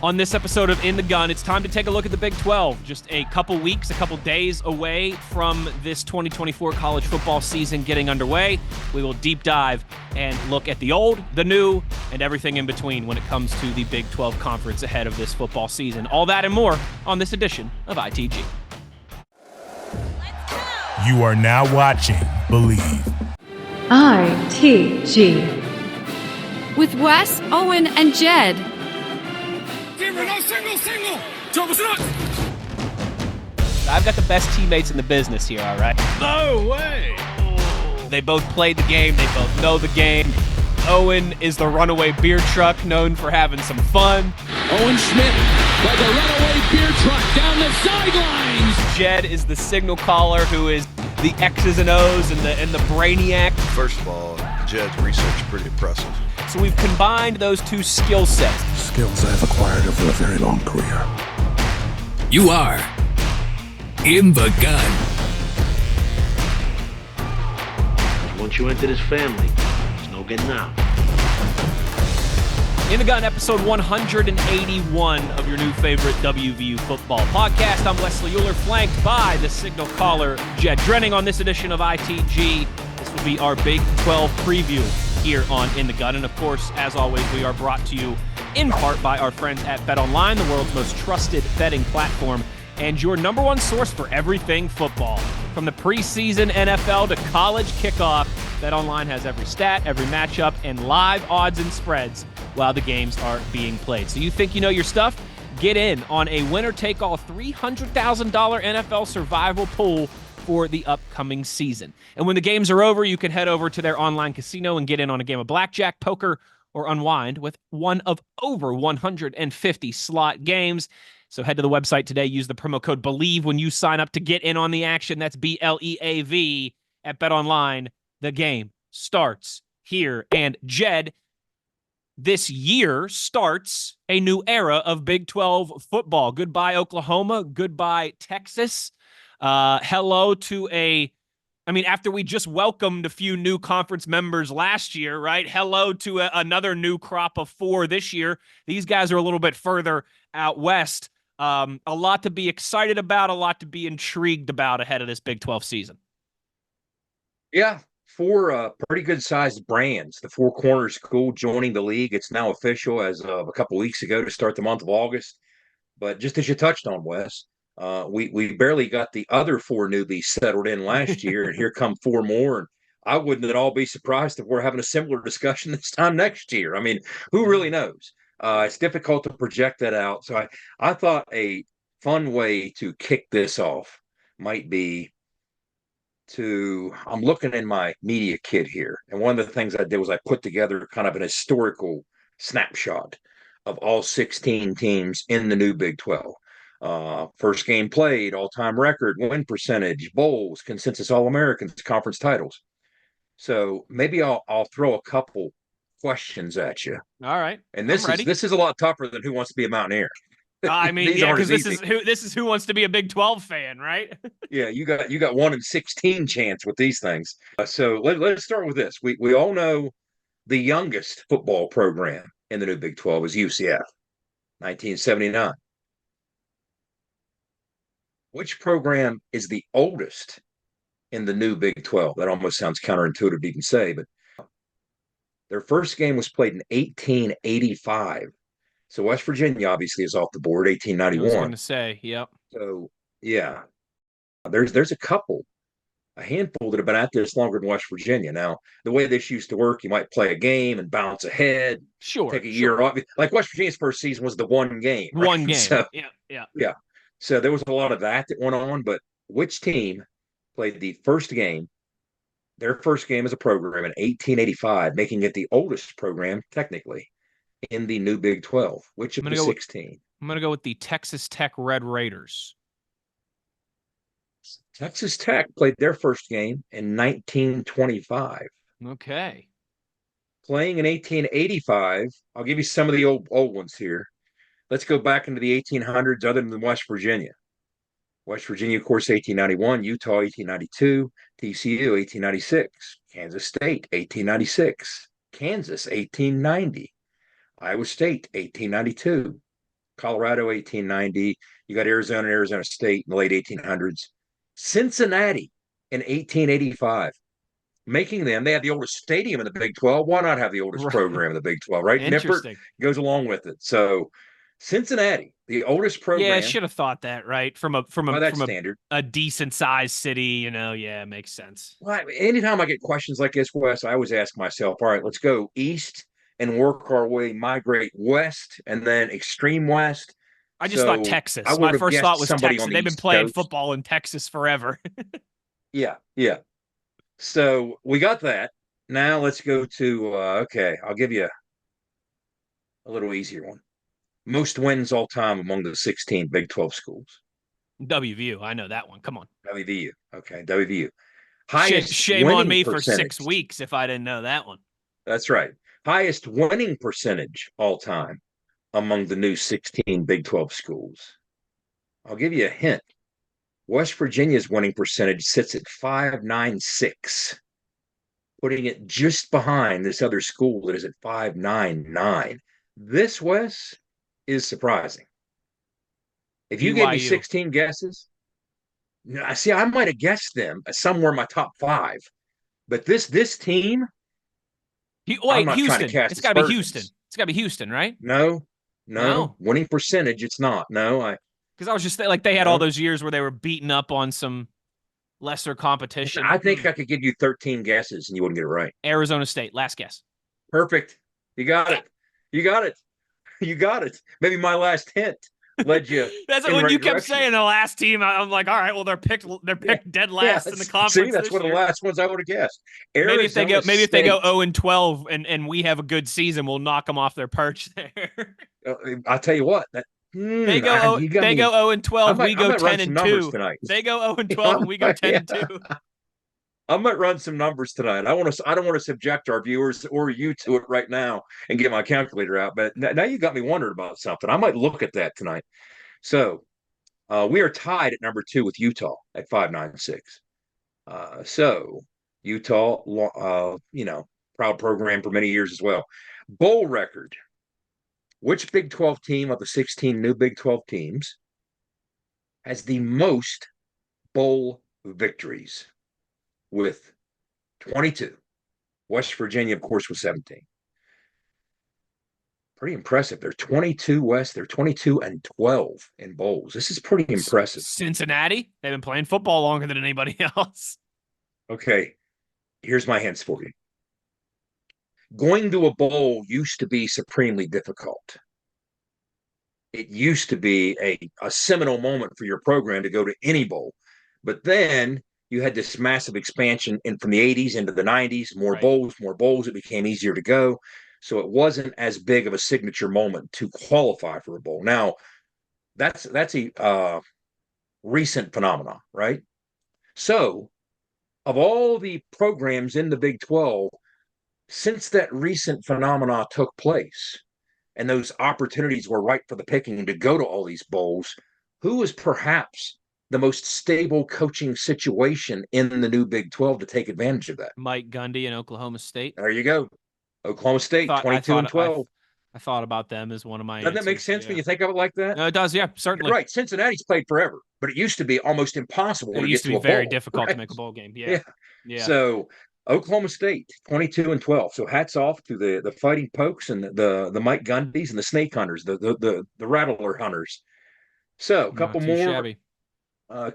On this episode of In the Gun, it's time to take a look at the Big 12. Just a couple weeks, a couple days away from this 2024 college football season getting underway. We will deep dive and look at the old, the new, and everything in between when it comes to the Big 12 conference ahead of this football season. All that and more on this edition of ITG. You are now watching Believe. ITG. With Wes, Owen, and Jed. I've got the best teammates in the business here, all right? No way! They both played the game. They both know the game. Owen is the runaway beer truck known for having some fun. Owen Schmidt like a runaway beer truck down the sidelines. Jed is the signal caller who is the X's and O's and the brainiac. First of all, Jed's research is pretty impressive. So we've combined those two skill sets. Skills I've acquired over a very long career. You are In the Gun. Once you enter this family, there's no getting out. In the Gun, episode 181 of your new favorite WVU football podcast. I'm Wesley Euler, flanked by the signal caller, Jed Drenning, on this edition of ITG. This will be our Big 12 preview here on In the Gun. And of course, as always, we are brought to you in part by our friends at BetOnline, the world's most trusted betting platform and your number one source for everything football. From the preseason NFL to college kickoff, BetOnline has every stat, every matchup, and live odds and spreads while the games are being played. So you think you know your stuff? Get in on a winner-take-all $300,000 NFL survival pool for the upcoming season. And when the games are over, you can head over to their online casino and get in on a game of blackjack, poker, or unwind with one of over 150 slot games. So head to the website today. Use the promo code BELIEVE when you sign up to get in on the action. That's BLEAV at BetOnline. The game starts here. And Jed, this year starts a new era of Big 12 football. Goodbye, Oklahoma. Goodbye, Texas. Hello to after we just welcomed a few new conference members last year, right? Hello to another new crop of 4 this year. These guys are a little bit further out west. A lot to be excited about, a lot to be intrigued about ahead of this Big 12 season. Yeah, 4 pretty good-sized brands. The Four Corners School joining the league. It's now official as of a couple weeks ago to start the month of August. But just as you touched on, Wes, we barely got the other 4 newbies settled in last year, and here come 4 more. And I wouldn't at all be surprised if we're having a similar discussion this time next year. I mean, who really knows? It's difficult to project that out. So I thought a fun way to kick this off might be I'm looking in my media kit here. And one of the things I did was I put together kind of an historical snapshot of all 16 teams in the new Big 12. First game played, all-time record, win percentage, bowls, consensus All-Americans, conference titles. So maybe I'll throw a couple questions at you. All right. And this is a lot tougher than Who Wants to Be a Mountaineer. I mean, yeah, because this is who wants to be a Big 12 fan, right? Yeah, you got 1 in 16 chance with these things. So let's start with this. We all know the youngest football program in the new Big 12 is UCF, 1979. Which program is the oldest in the new Big 12? That almost sounds counterintuitive to even say, but their first game was played in 1885. So West Virginia obviously is off the board, 1891. I was going to say, yep. So, yeah, there's a handful that have been at this longer than West Virginia. Now, the way this used to work, you might play a game and bounce ahead, take a year off. Like West Virginia's first season was the one game. Right? One game, so, yeah. So there was a lot of that went on, but which team played their first game as a program in 1885, making it the oldest program, technically, in the new Big 12? Which of the 16? I'm going to go with the Texas Tech Red Raiders. Texas Tech played their first game in 1925. Okay. Playing in 1885, I'll give you some of the old ones here. Let's go back into the 1800s other than West Virginia. West Virginia, of course, 1891. Utah, 1892. TCU, 1896. Kansas State, 1896. Kansas, 1890. Iowa State, 1892. Colorado 1890. You got Arizona and Arizona State in the late 1800s. Cincinnati in 1885, making them, they have the oldest stadium in the Big 12. Why not have the oldest program in the Big 12, right? Nippert Interesting. goes along with it. So Cincinnati, the oldest program. Yeah, I should have thought that, right? From standard. A decent sized city, yeah, it makes sense. Well, anytime I get questions like this, Wes, I always ask myself, all right, let's go east and work our way, migrate west, and then extreme west. I just thought Texas. My first thought was Texas. They've been playing football in Texas forever. Yeah. So we got that. Now let's go to, okay, I'll give you a little easier one. Most wins all time among the 16 Big 12 schools. WVU. I know that one. Come on. WVU. Okay, WVU. Shame on me for 6 weeks if I didn't know that one. That's right. Highest winning percentage all time among the new 16 Big 12 schools. I'll give you a hint. West Virginia's winning percentage sits at 596, putting it just behind this other school that is at 599. This, Wes, is surprising. If you gave me 16 guesses, see, I might have guessed them somewhere in my top 5. But this team, Houston. It's got to be Houston. It's got to be Houston, right? No. Winning percentage, it's not. No, because I was just like they had all those years where they were beating up on some lesser competition. I think I could give you 13 guesses and you wouldn't get it right. Arizona State, last guess. Perfect. You got it. Maybe my last hint led you. That's when you kept saying the last team. I'm like, all right, well, they're picked dead last in the conference. See, that's one of the last ones I would have guessed. Maybe if they go 0-12 and we have a good season, we'll knock them off their perch there. I'll tell you what. They go 0-12. We go 10-2. They go 0-12. We go 10-2. I might run some numbers tonight. I don't want to subject our viewers or you to it right now and get my calculator out. But now you got me wondering about something. I might look at that tonight. So we are tied at number 2 with Utah at 596. So Utah, proud program for many years as well. Bowl record. Which Big 12 team of the 16 new Big 12 teams has the most bowl victories? With 22. West Virginia, of course, was 17. Pretty impressive. They're 22 West. They're 22-12 in bowls. This is pretty impressive. Cincinnati, they've been playing football longer than anybody else. Okay, here's my hints for you. Going to a bowl used to be supremely difficult. It used to be a seminal moment for your program to go to any bowl. But then you had this massive expansion from the 80s into the 90s, more bowls, it became easier to go. So it wasn't as big of a signature moment to qualify for a bowl. Now, that's a recent phenomenon, right? So of all the programs in the Big 12, since that recent phenomena took place and those opportunities were ripe for the picking to go to all these bowls, who is perhaps the most stable coaching situation in the new Big 12 to take advantage of that? Mike Gundy in Oklahoma State. There you go. Oklahoma State, 22-12. I thought about them as one of my Doesn't that make sense when you think of it like that? No, it does, yeah, certainly. You're right. Cincinnati's played forever, but it used to be almost impossible to get to a bowl. It used to be very difficult to make a bowl game. Yeah. So Oklahoma State, 22-12. So hats off to the Fighting Pokes and the Mike Gundys and the Snake Hunters, the Rattler Hunters. So a couple more. Shabby.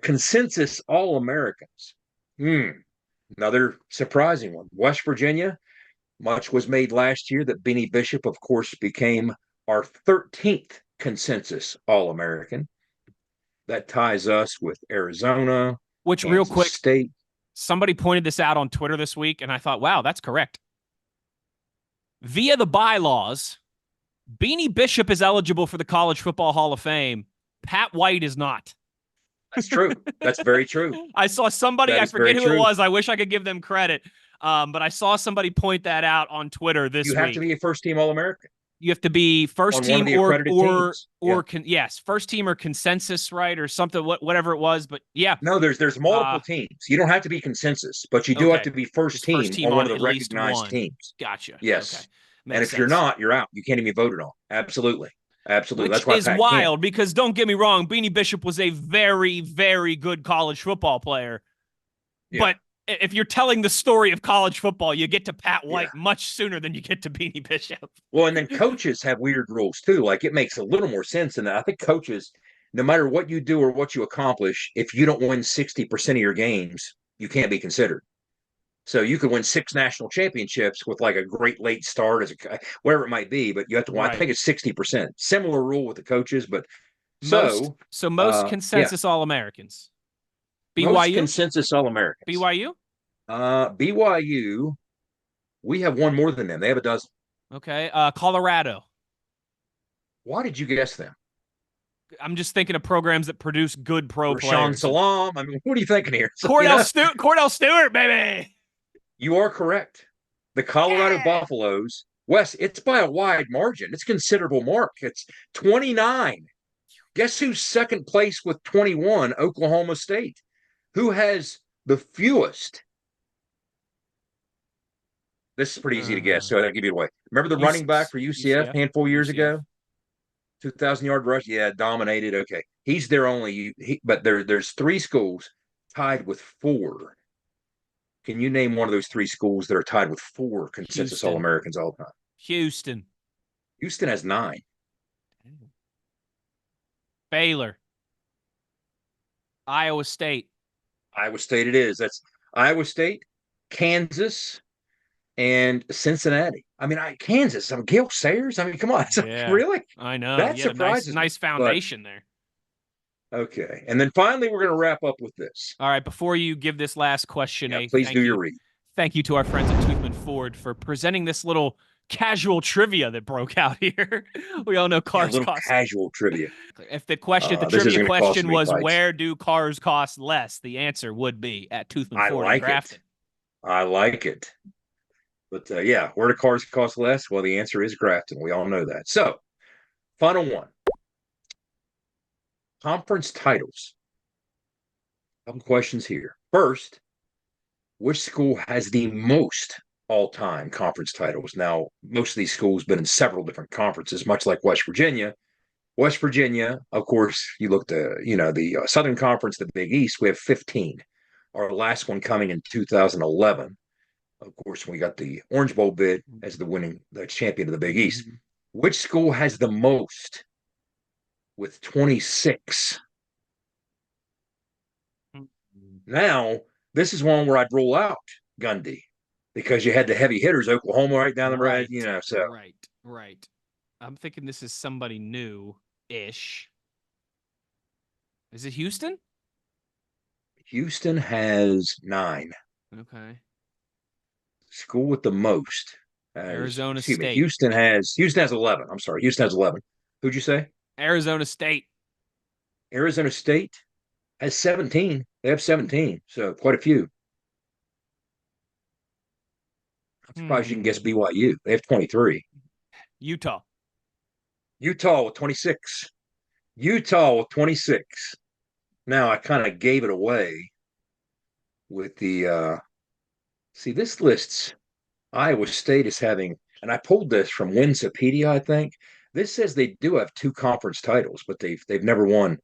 Consensus All-Americans. Another surprising one. West Virginia, much was made last year that Benny Bishop, of course, became our 13th consensus All-American. That ties us with Arizona. Which, real quick, State. Somebody pointed this out on Twitter this week, and I thought, wow, that's correct. Via the bylaws, Beanie Bishop is eligible for the College Football Hall of Fame. Pat White is not. That's true. That's very true. I saw somebody, I forget who it was. I wish I could give them credit. But I saw somebody point that out on Twitter this week. You have to be a first-team All-American. You have to be first team yes, first team or consensus, right, or something, whatever it was. But yeah, no, there's multiple teams. You don't have to be consensus, but you do have to be first team on one of the recognized teams. Gotcha. Yes, okay. And if you're not, you're out. You can't even be voted on. Absolutely. Absolutely. Which That's why is Pat can't. wild because don't get me wrong, Beanie Bishop was a very, very good college football player. Yeah. But if you're telling the story of college football, you get to Pat White much sooner than you get to Beanie Bishop. Well, and then coaches have weird rules too. Like it makes a little more sense. And I think coaches, no matter what you do or what you accomplish, if you don't win 60% of your games, you can't be considered. So you could win 6 national championships with like a great late start as a whatever it might be, but you have to win. Right. I think it's 60%. Similar rule with the coaches, but Most yeah. consensus All-Americans. Most BYU? consensus All-Americans. BYU? BYU, we have one more than them. They have a dozen. Okay. Colorado. Why did you guess them? I'm just thinking of programs that produce good pro Rashawn players. Salam. I mean, what are you thinking here? Cordell Stewart, baby. You are correct. The Colorado Buffaloes, Wes, it's by a wide margin. It's a considerable mark. It's 29. Guess who's second place with 21? Oklahoma State. Who has the fewest? This is pretty easy to guess, so I'll give you it away. Remember the running back for UCF a handful of years ago? 2,000-yard rush? Yeah, dominated. Okay. He's their only but there's 3 schools tied with 4. Can you name one of those 3 schools that are tied with 4 consensus All-Americans all time? Houston. Houston has 9. Baylor. Iowa State. Iowa State it is. That's Iowa State, Kansas, and Cincinnati. I mean, Kansas. I mean, Gale Sayers. I mean, come on. Really? I know. That surprises nice foundation there. Okay. And then finally, we're going to wrap up with this. All right. Before you give this last question, please do your read. Thank you to our friends at Toothman Ford for presenting this little casual trivia that broke out here. We all know cars cost. Casual trivia. If the trivia question was where do cars cost less, the answer would be at Toothman Ford in Grafton. I like it. But where do cars cost less? Well, the answer is Grafton. We all know that. So, final one. Conference titles. Couple questions here. First, which school has the most all-time conference titles? Now, most of these schools have been in several different conferences, much like West Virginia. West Virginia, of course, you look to, the Southern Conference, the Big East, we have 15. Our last one coming in 2011. Of course, we got the Orange Bowl bid as the champion of the Big East. Mm-hmm. Which school has the most with 26? Mm-hmm. Now, this is one where I'd roll out Gundy because you had the heavy hitters, Oklahoma right down the road, so. Right. I'm thinking this is somebody new-ish. Is it Houston? Houston has 9. Okay. School with the most. Arizona State. Houston has 11. I'm sorry. Houston has 11. Who'd you say? Arizona State. Arizona State has 17. They have 17. So quite a few. I'm surprised you can guess BYU. They have 23. Utah with 26. Now I kind of gave it away with the see, this lists Iowa State is having, and I pulled this from Wikipedia, I think. This says they do have 2 conference titles, but they've never won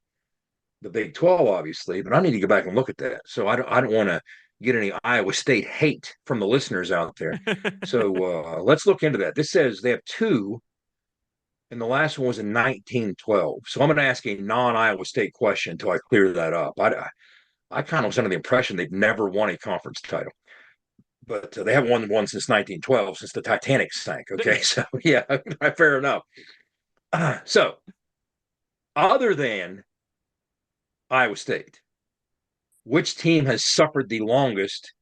the Big 12, obviously. But I need to go back and look at that. So I don't want to get any Iowa State hate from the listeners out there. So let's look into that. This says they have 2, and the last one was in 1912. So I'm going to ask a non-Iowa State question until I clear that up. I kind of was under the impression they've never won a conference title. But they haven't won one since 1912, since the Titanic sank. Okay, so fair enough. So, other than Iowa State, which team has suffered the longest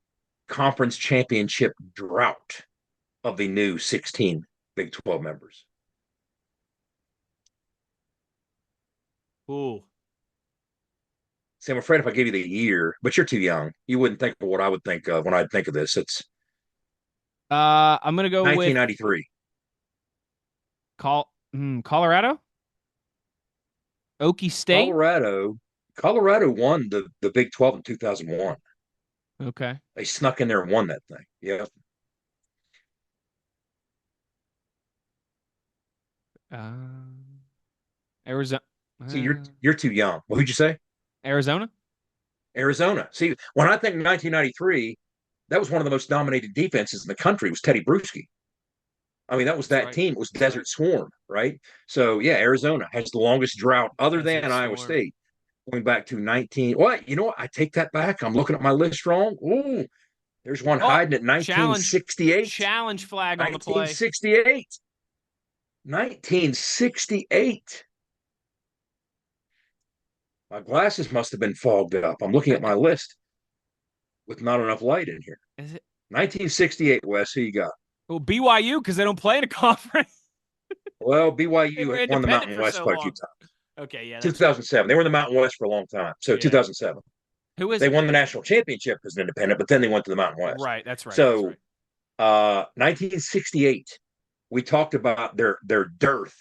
conference championship drought of the new 16 Big 12 members? Ooh. See, I'm afraid if I give you the year, but you're too young, you wouldn't think of what I would think of when I think of this. It's I'm gonna go 1993. Colorado? Okie State? Colorado won the Big 12 in 2001. Okay. They snuck in there and won that thing. Yeah. Arizona. See, you're too young. What did you say? Arizona? Arizona. See, when I think 1993, that was one of the most dominated defenses in the country. Was Teddy Bruschi. I mean, that was that team. It was Desert Swarm, right? So, yeah, Arizona has the longest drought other than Iowa State. Going back to 19. What? You know what? I take that back. I'm looking at my list wrong. Ooh, there's one hiding at 1968. Challenge flag on the play. 1968. 1968. My glasses must have been fogged up. I'm looking at my list with not enough light in here. Is it 1968, Wes? Who you got? Well, BYU, because they don't play in a conference. Well, BYU won the Mountain West quite a few times. Okay, yeah. 2007. Right. They were in the Mountain West for a long time. So 2007. Who is they won the national championship as an independent, but then they went to the Mountain West. Right, that's right. So 1968, we talked about their dearth,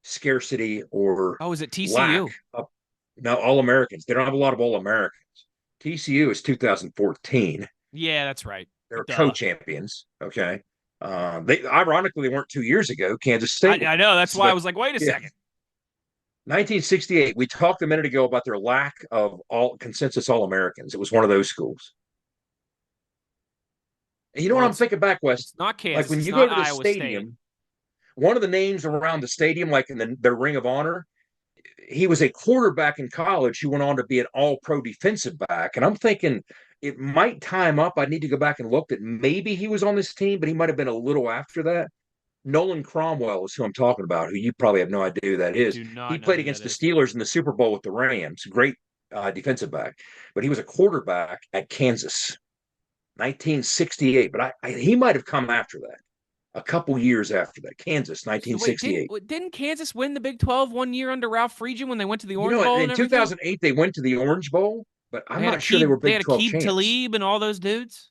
scarcity, or is it TCU? No, All-Americans. They don't have a lot of All-Americans. TCU is 2014. Yeah, that's right. They're co-champions. Okay. They ironically weren't 2 years ago. Kansas State. I know. That's why I was like, wait a second. 1968. We talked a minute ago about their lack of consensus All-Americans. It was one of those schools. And you know what I'm thinking back, Wes? It's not Kansas. Like when you go to the stadium, one of the names around the stadium, like in the Ring of Honor, he was a quarterback in college who went on to be an all-pro defensive back. And I'm thinking it might time up. I need to go back and look that maybe he was on this team, but he might have been a little after that. Nolan Cromwell is who I'm talking about, who you probably have no idea who that is. He played against the Steelers in the Super Bowl with the Rams. Great defensive back. But he was a quarterback at Kansas, 1968. But he might have come after that. A couple years after that, Kansas, 1968. Didn't Kansas win the Big 12 1 year under Ralph Friedgen when they went to the Orange Bowl? In 2008, they went to the Orange Bowl, but I'm not sure they were Big 12 champs. They had Talib and all those dudes.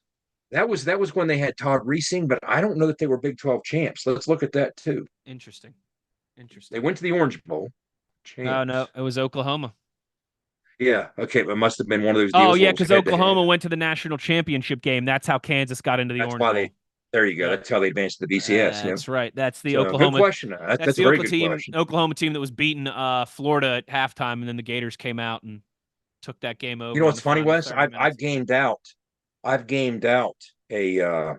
That was when they had Todd Reesing, but I don't know that they were Big 12 champs. Let's look at that too. Interesting. They went to the Orange Bowl. No, it was Oklahoma. Yeah, okay, but it must have been one of those. Oh yeah, because Oklahoma went to the national championship game. That's how Kansas got into the Orange Bowl. There you go. That's how they advanced to the BCS. That's right. That's the Oklahoma. Good question. That's a very good question. Oklahoma team that was beating Florida at halftime, and then the Gators came out and took that game over. You know what's funny, Wes? I've gamed out a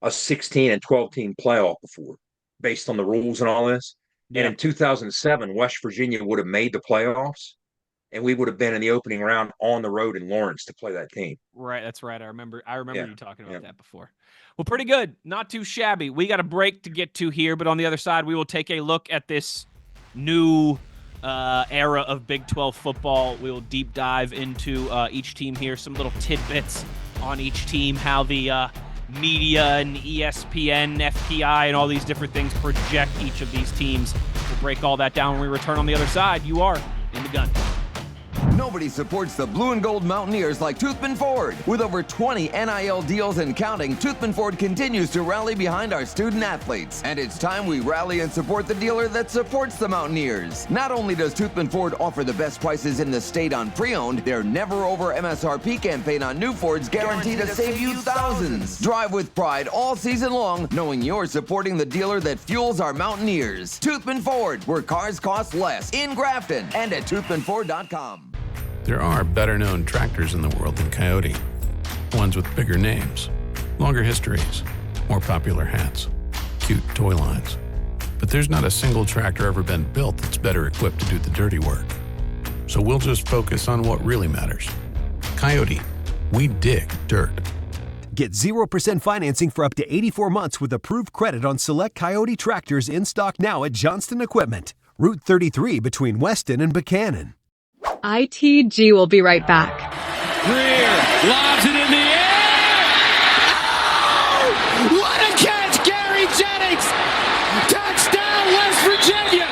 16 and 12 team playoff before, based on the rules and all this. Yeah. And in 2007, West Virginia would have made the playoffs, and we would have been in the opening round on the road in Lawrence to play that team. Right, that's right. I remember you talking about that before. Well, pretty good. Not too shabby. We got a break to get to here, but on the other side, we will take a look at this new era of Big 12 football. We will deep dive into each team here, some little tidbits on each team, how the media and ESPN, FPI, and all these different things project each of these teams. We'll break all that down when we return on the other side. You are in the gun. Nobody supports the blue and gold Mountaineers like Toothman Ford. With over 20 NIL deals and counting, Toothman Ford continues to rally behind our student athletes. And it's time we rally and support the dealer that supports the Mountaineers. Not only does Toothman Ford offer the best prices in the state on pre-owned, their never over MSRP campaign on new Fords guaranteed to save you thousands. Drive with pride all season long, knowing you're supporting the dealer that fuels our Mountaineers. Toothman Ford, where cars cost less, in Grafton and at toothmanford.com. There are better-known tractors in the world than Coyote. Ones with bigger names, longer histories, more popular hats, cute toy lines. But there's not a single tractor ever been built that's better equipped to do the dirty work. So we'll just focus on what really matters. Coyote, we dig dirt. Get 0% financing for up to 84 months with approved credit on select Coyote tractors in stock now at Johnston Equipment. Route 33 between Weston and Buchanan. ITG will be right back. Greer lobs it in the air. Oh! What a catch, Gary Jennings! Touchdown, West Virginia!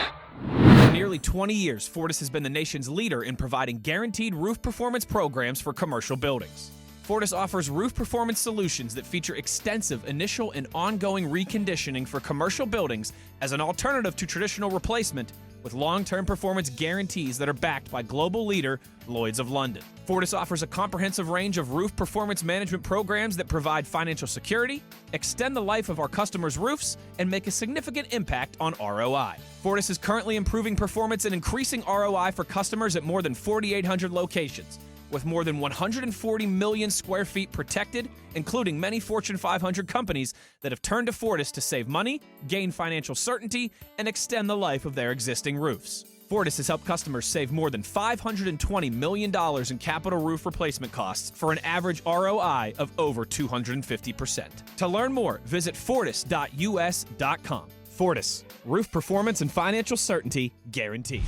For nearly 20 years, Fortis has been the nation's leader in providing guaranteed roof performance programs for commercial buildings. Fortis offers roof performance solutions that feature extensive initial and ongoing reconditioning for commercial buildings as an alternative to traditional replacement, with long-term performance guarantees that are backed by global leader Lloyd's of London. Fortis offers a comprehensive range of roof performance management programs that provide financial security, extend the life of our customers' roofs, and make a significant impact on ROI. Fortis is currently improving performance and increasing ROI for customers at more than 4,800 locations, with more than 140 million square feet protected, including many Fortune 500 companies that have turned to Fortis to save money, gain financial certainty, and extend the life of their existing roofs. Fortis has helped customers save more than $520 million in capital roof replacement costs for an average ROI of over 250%. To learn more, visit fortis.us.com. Fortis, roof performance and financial certainty guaranteed.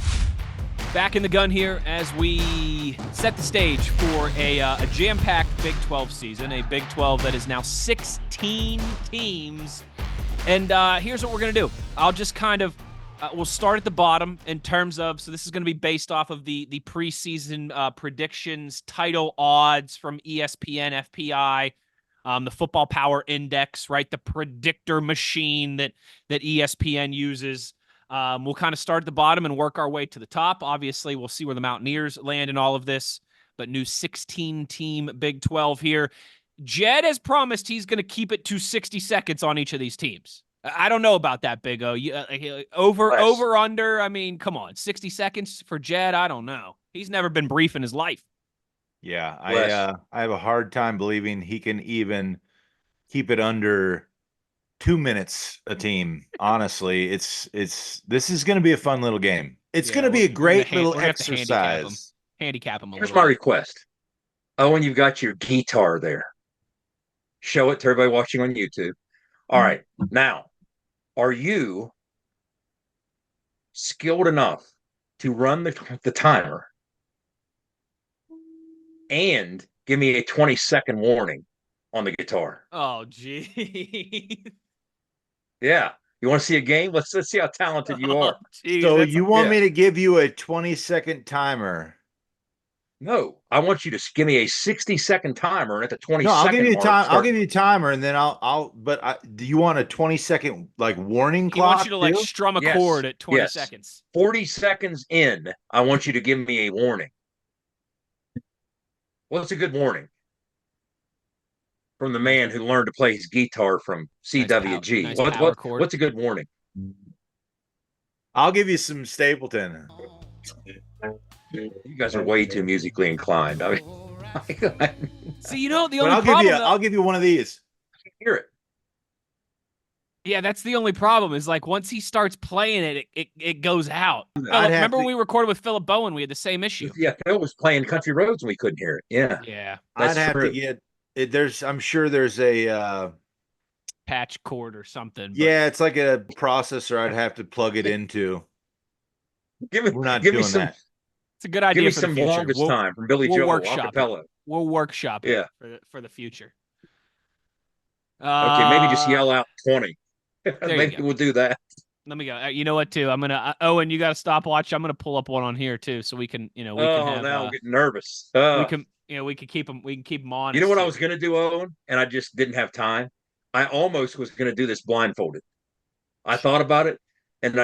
Back in the gun here as we set the stage for a jam-packed Big 12 season, a Big 12 that is now 16 teams. And here's what we're going to do. I'll just kind of we'll start at the bottom in terms of, so this is going to be based off of the preseason predictions, title odds from ESPN, FPI, the Football Power Index, right? The predictor machine that ESPN uses. We'll kind of start at the bottom and work our way to the top. Obviously, we'll see where the Mountaineers land in all of this, but new 16-team Big 12 here. Jed has promised he's going to keep it to 60 seconds on each of these teams. I don't know about that, Big O. Over, under, I mean, come on. 60 seconds for Jed? I don't know. He's never been brief in his life. Yeah, I have a hard time believing he can even keep it under 2 minutes a team. Honestly, this is going to be a fun little game. It's going to be a great little exercise. Handicap him a Here's little my bit. request. Owen, you've got your guitar there. Show it to everybody watching on YouTube. All right. Now, are you skilled enough to run the timer and give me a 20-second warning on the guitar? Oh, gee. Yeah. You want to see a game? Let's see how talented you are. Geez, so you want me to give you a 20-second timer? No, I want you to give me a 60-second timer, and at the 20 No, I'll give you a time. I'll give you a timer, and then do you want a 20-second warning clock? He wants you to like strum a chord at 20 seconds. 40 seconds in, I want you to give me a warning. What's a good warning? From the man who learned to play his guitar from CWG. Nice What's a good warning? I'll give you some Stapleton. You guys are way too musically inclined. I mean, see, the only problem. I'll give you one of these. I can hear it. Yeah, that's the only problem. Is like once he starts playing it gogoes out. Remember when we recorded with Philip Bowen? We had the same issue. Yeah, Phil was playing Country Roads and we couldn't hear it. Yeah. I'd have to get it. I'm sure there's a patch cord or something. Yeah, it's like a processor. I'd have to plug it into. We're not doing that. It's a good idea. Give me for some the future. Longest Time from Billy Joel. Workshop we'll workshop it for the future. Okay, maybe just yell out 20. Maybe we'll do that. Let me go. You know what? Too, I'm gonna. Owen, you got a stopwatch. I'm gonna pull up one on here too, so we can. We can have. Now I'm getting nervous. We can. We can keep them. We can keep them on. You know what I was gonna do, Owen, and I just didn't have time. I almost was gonna do this blindfolded. I thought about it, and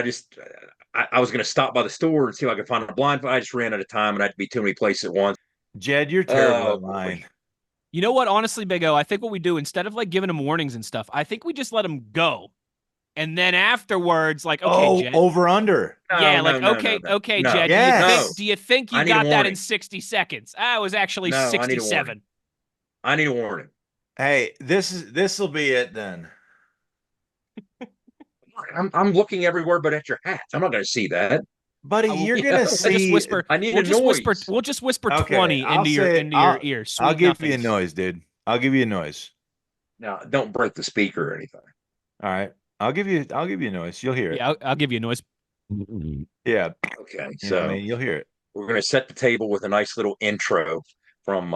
I was going to stop by the store and see if I could find a blindfold. I just ran out of time, and I had to be too many places at once. Jed, you're terrible at mine. You know what? Honestly, Big O, I think what we do, instead of like giving him warnings and stuff, I think we just let him go. And then afterwards, like, okay, Jed. Over under. Okay, Jed. Yes. Do you think you got that in 60 seconds? It was actually 67. I need a warning. Hey, this will be it then. I'm looking everywhere but at your hat. I'm not going to see that. Buddy, you're going to see. Just whisper. I need a noise. We'll just whisper 20 into your ear. I'll give you a noise, dude. I'll give you a noise. Now, don't break the speaker or anything. All right. I'll give you a noise. You'll hear it. Yeah, I'll give you a noise. Yeah. Okay. So you'll hear it. We're going to set the table with a nice little intro from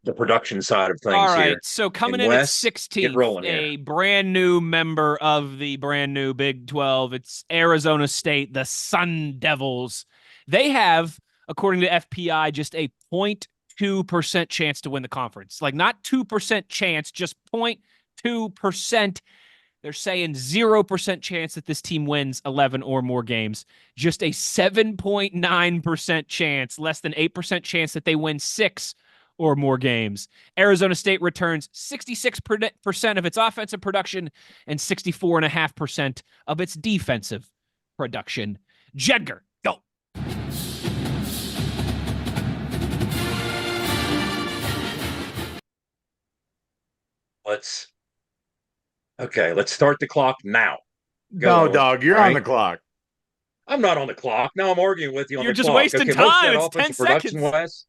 the production side of things. All right, here. so coming in at 16th, a brand new member of the brand new Big 12. It's Arizona State, the Sun Devils. They have, according to FPI, just a 0.2% chance to win the conference. Like not 2% chance, just 0.2%. They're saying 0% chance that this team wins 11 or more games. Just a 7.9% chance, less than 8% chance that they win 6 or more games. Arizona State returns 66% of its offensive production and 64.5% of its defensive production. Jedgar, go. Let's start the clock now. No, dog, you're on the clock. I'm not on the clock. Now I'm arguing with you on You're the just clock. wasting time. It's 10 seconds.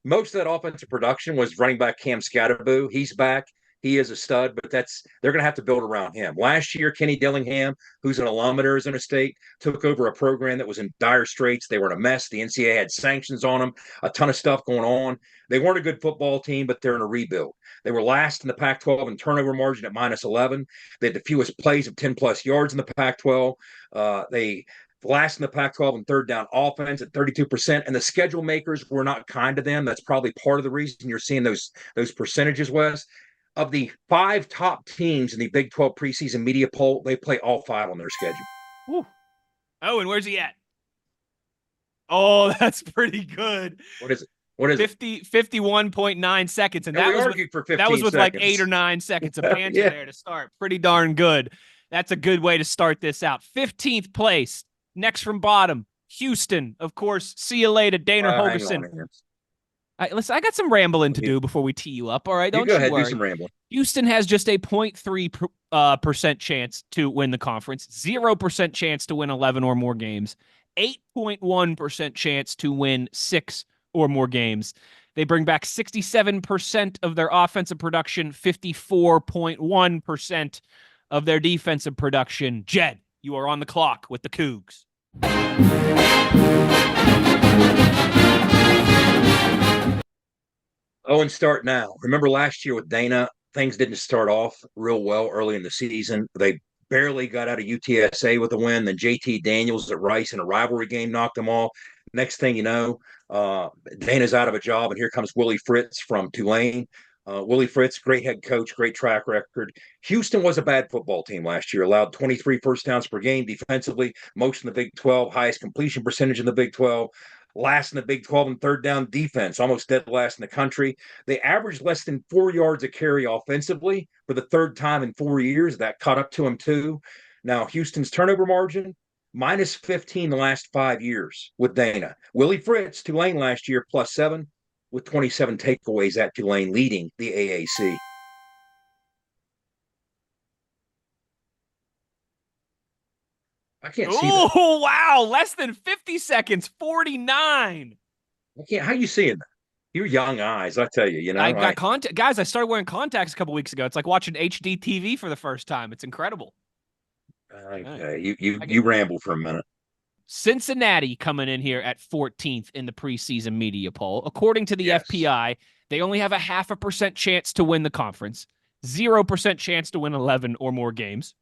Most of that offensive production was running back Cam Scatterboo. He's back. He is a stud, but they're going to have to build around him. Last year, Kenny Dillingham, who's an alum at Arizona State, took over a program that was in dire straits. They were in a mess. The NCAA had sanctions on them, a ton of stuff going on. They weren't a good football team, but they're in a rebuild. They were last in the Pac-12 in turnover margin at -11. They had the fewest plays of 10-plus yards in the Pac-12. They last in the Pac-12 in third down offense at 32%, and the schedule makers were not kind to them. That's probably part of the reason you're seeing those percentages, Wes. Of the 5 top teams in the Big 12 preseason media poll, they play all 5 on their schedule. Woo. Oh, and where's he at? Oh, that's pretty good. What is it? 51.9 seconds. And we that argued for 15 that was with seconds. like 8 or 9 seconds of banter Yeah. there to start. Pretty darn good. That's a good way to start this out. 15th place. Next from bottom, Houston. Of course, see you later, Dana Holgerson. Listen, I got some rambling to do before we tee you up. All right, don't you go ahead, worry. do some rambling. Houston has just a 0.3% chance to win the conference, 0% chance to win 11 or more games, 8.1% chance to win 6 or more games. They bring back 67% of their offensive production, 54.1% of their defensive production. Jed, you are on the clock with the Cougs. And start now. Remember last year with Dana, things didn't start off real well early in the season. They barely got out of UTSA with a win. Then JT Daniels at Rice in a rivalry game knocked them off. Next thing you know, Dana's out of a job, and here comes Willie Fritz from Tulane. Willie Fritz, great head coach, great track record. Houston was a bad football team last year, allowed 23 first downs per game defensively, most in the Big 12, highest completion percentage in the Big 12. Last in the Big 12 in third down defense, almost dead last in the country. They averaged less than 4 yards a carry offensively for the third time in 4 years. That caught up to them too. Now, Houston's turnover margin, -15 the last 5 years with Dana. Willie Fritz, Tulane last year, +7 with 27 takeaways at Tulane, leading the AAC. I can't see that. Oh, wow. Less than 50 seconds, 49. How you seeing that? Your young eyes, I tell you, I got contact. Guys, I started wearing contacts a couple weeks ago. It's like watching HD TV for the first time. It's incredible. Okay, you ramble for a minute. Cincinnati coming in here at 14th in the preseason media poll. According to the FPI, they only have a 0.5% chance to win the conference, 0% chance to win 11 or more games,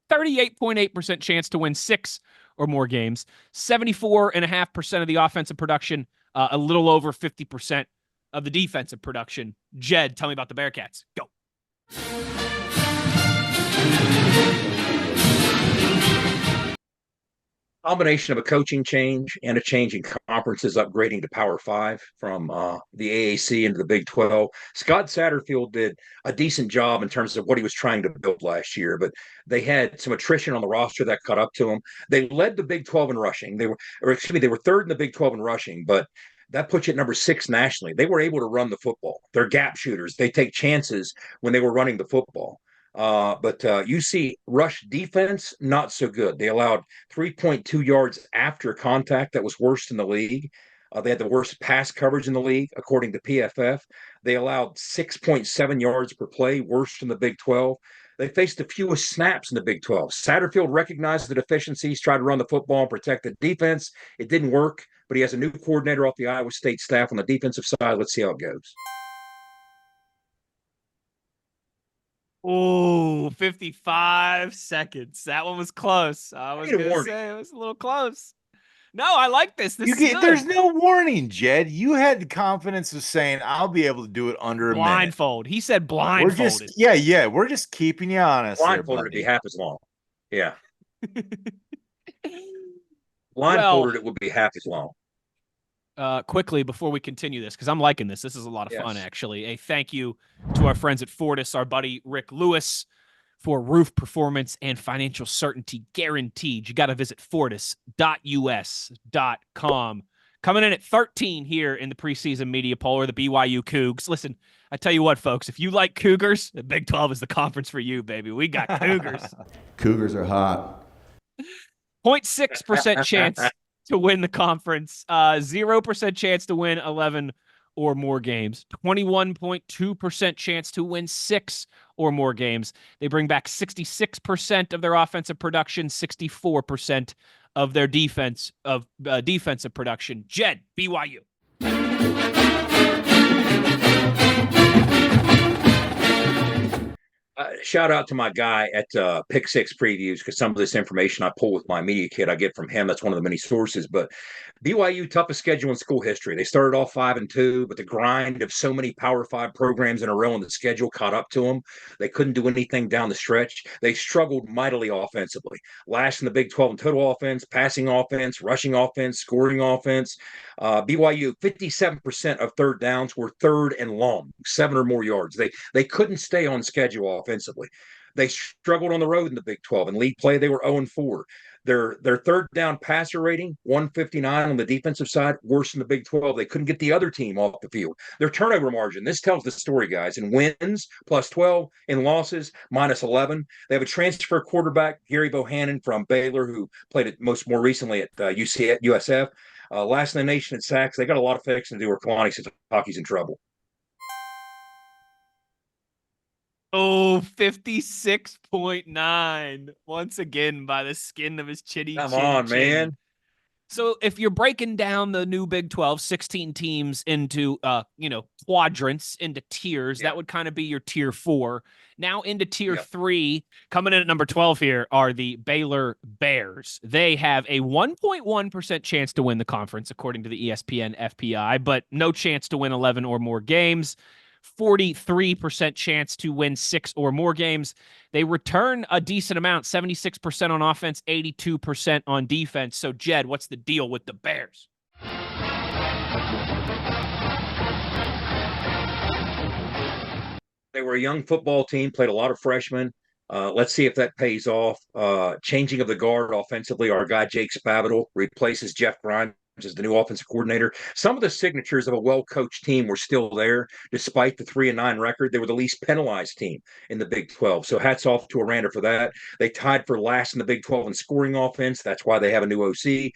38.8% chance to win 6 or more games, 74.5% of the offensive production, a little over 50% of the defensive production. Jed, tell me about the Bearcats. Go. Combination of a coaching change and a change in conferences, upgrading to Power 5 from the AAC into the Big 12. Scott Satterfield did a decent job in terms of what he was trying to build last year, but they had some attrition on the roster that caught up to them. They led the Big 12 in rushing. They were third in the Big 12 in rushing, but that puts you at number 6 nationally. They were able to run the football. They're gap shooters. They take chances when they were running the football. But you see rush defense, not so good. They allowed 3.2 yards after contact. That was worst in the league. They had the worst pass coverage in the league, according to PFF. They allowed 6.7 yards per play, worst in the Big 12. They faced the fewest snaps in the Big 12. Satterfield recognized the deficiencies, tried to run the football and protect the defense. It didn't work, but he has a new coordinator off the Iowa State staff on the defensive side. Let's see how it goes. Oh, 55 seconds. That one was close. I was going to say it was a little close. No, I like this. This is good. There's no warning, Jed. You had the confidence of saying I'll be able to do it under a minute. Blindfold. He said blindfolded. We're just keeping you honest. Blindfolded would be half as long. Yeah. Blindfolded, it would be half as long. Quickly before we continue this, because I'm liking this. This is a lot of fun, actually. A thank you to our friends at Fortis, our buddy Rick Lewis, for roof performance and financial certainty guaranteed. You got to visit fortis.us.com. Coming in at 13 here in the preseason media poll are the BYU Cougs. Listen, I tell you what, folks, if you like Cougars, the Big 12 is the conference for you, baby. We got Cougars. Cougars are hot. 0.6% chance to win the conference, 0% chance to win 11 or more games, 21.2% chance to win 6 or more games. They bring back 66% of their offensive production, 64% of their defensive production. Jed, BYU. Shout out to my guy at Pick Six Previews, because some of this information I pull with my media kit, I get from him. That's one of the many sources. But BYU, toughest schedule in school history. They started off 5-2, but the grind of so many Power 5 programs in a row on the schedule caught up to them. They couldn't do anything down the stretch. They struggled mightily offensively. Last in the Big 12 in total offense, passing offense, rushing offense, scoring offense. BYU, 57% of third downs were third and long, 7 or more yards. They couldn't stay on schedule offensively. They struggled on the road in the Big 12. In league play, they were 0-4. Their third down passer rating, 159 on the defensive side, worse than the Big 12. They couldn't get the other team off the field. Their turnover margin, this tells the story, guys. In wins, +12. In losses, -11. They have a transfer quarterback, Gary Bohannon from Baylor, who played it more recently at USF. Last in the nation at sacks. They got a lot of fixing to do, or Kalani Sitake's in trouble. Oh, 56.9. Once again, by the skin of his chin. Come on, man. So if you're breaking down the new Big 12, 16 teams into, quadrants, into tiers, that would kind of be your tier 4. Now into tier 3, coming in at number 12 here are the Baylor Bears. They have a 1.1% chance to win the conference, according to the ESPN FPI, but no chance to win 11 or more games. 43% chance to win 6 or more games. They return a decent amount, 76% on offense, 82% on defense. So, Jed, what's the deal with the Bears? They were a young football team, played a lot of freshmen. Let's see if that pays off. Changing of the guard offensively, our guy Jake Spavital replaces Jeff Grimes as the new offensive coordinator. Some of the signatures of a well-coached team were still there, despite the 3-9 record. They were the least penalized team in the Big 12. So hats off to Aranda for that. They tied for last in the Big 12 in scoring offense. That's why they have a new OC.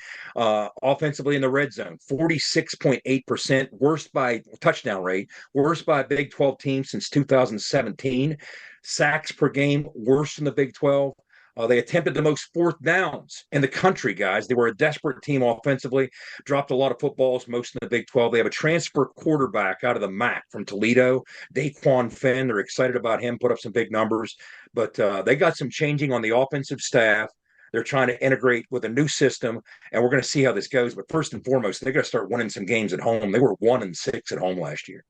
Offensively in the red zone, 46.8%, worst by touchdown rate, worst by a Big 12 team since 2017. Sacks per game, worst in the Big 12. They attempted the most fourth downs in the country, guys. They were a desperate team offensively, dropped a lot of footballs, most in the Big 12. They have a transfer quarterback out of the MAC from Toledo, Daquan Finn. They're excited about him, put up some big numbers. But they got some changing on the offensive staff. They're trying to integrate with a new system, and we're going to see how this goes. But first and foremost, they got to start winning some games at home. They were 1-6 at home last year.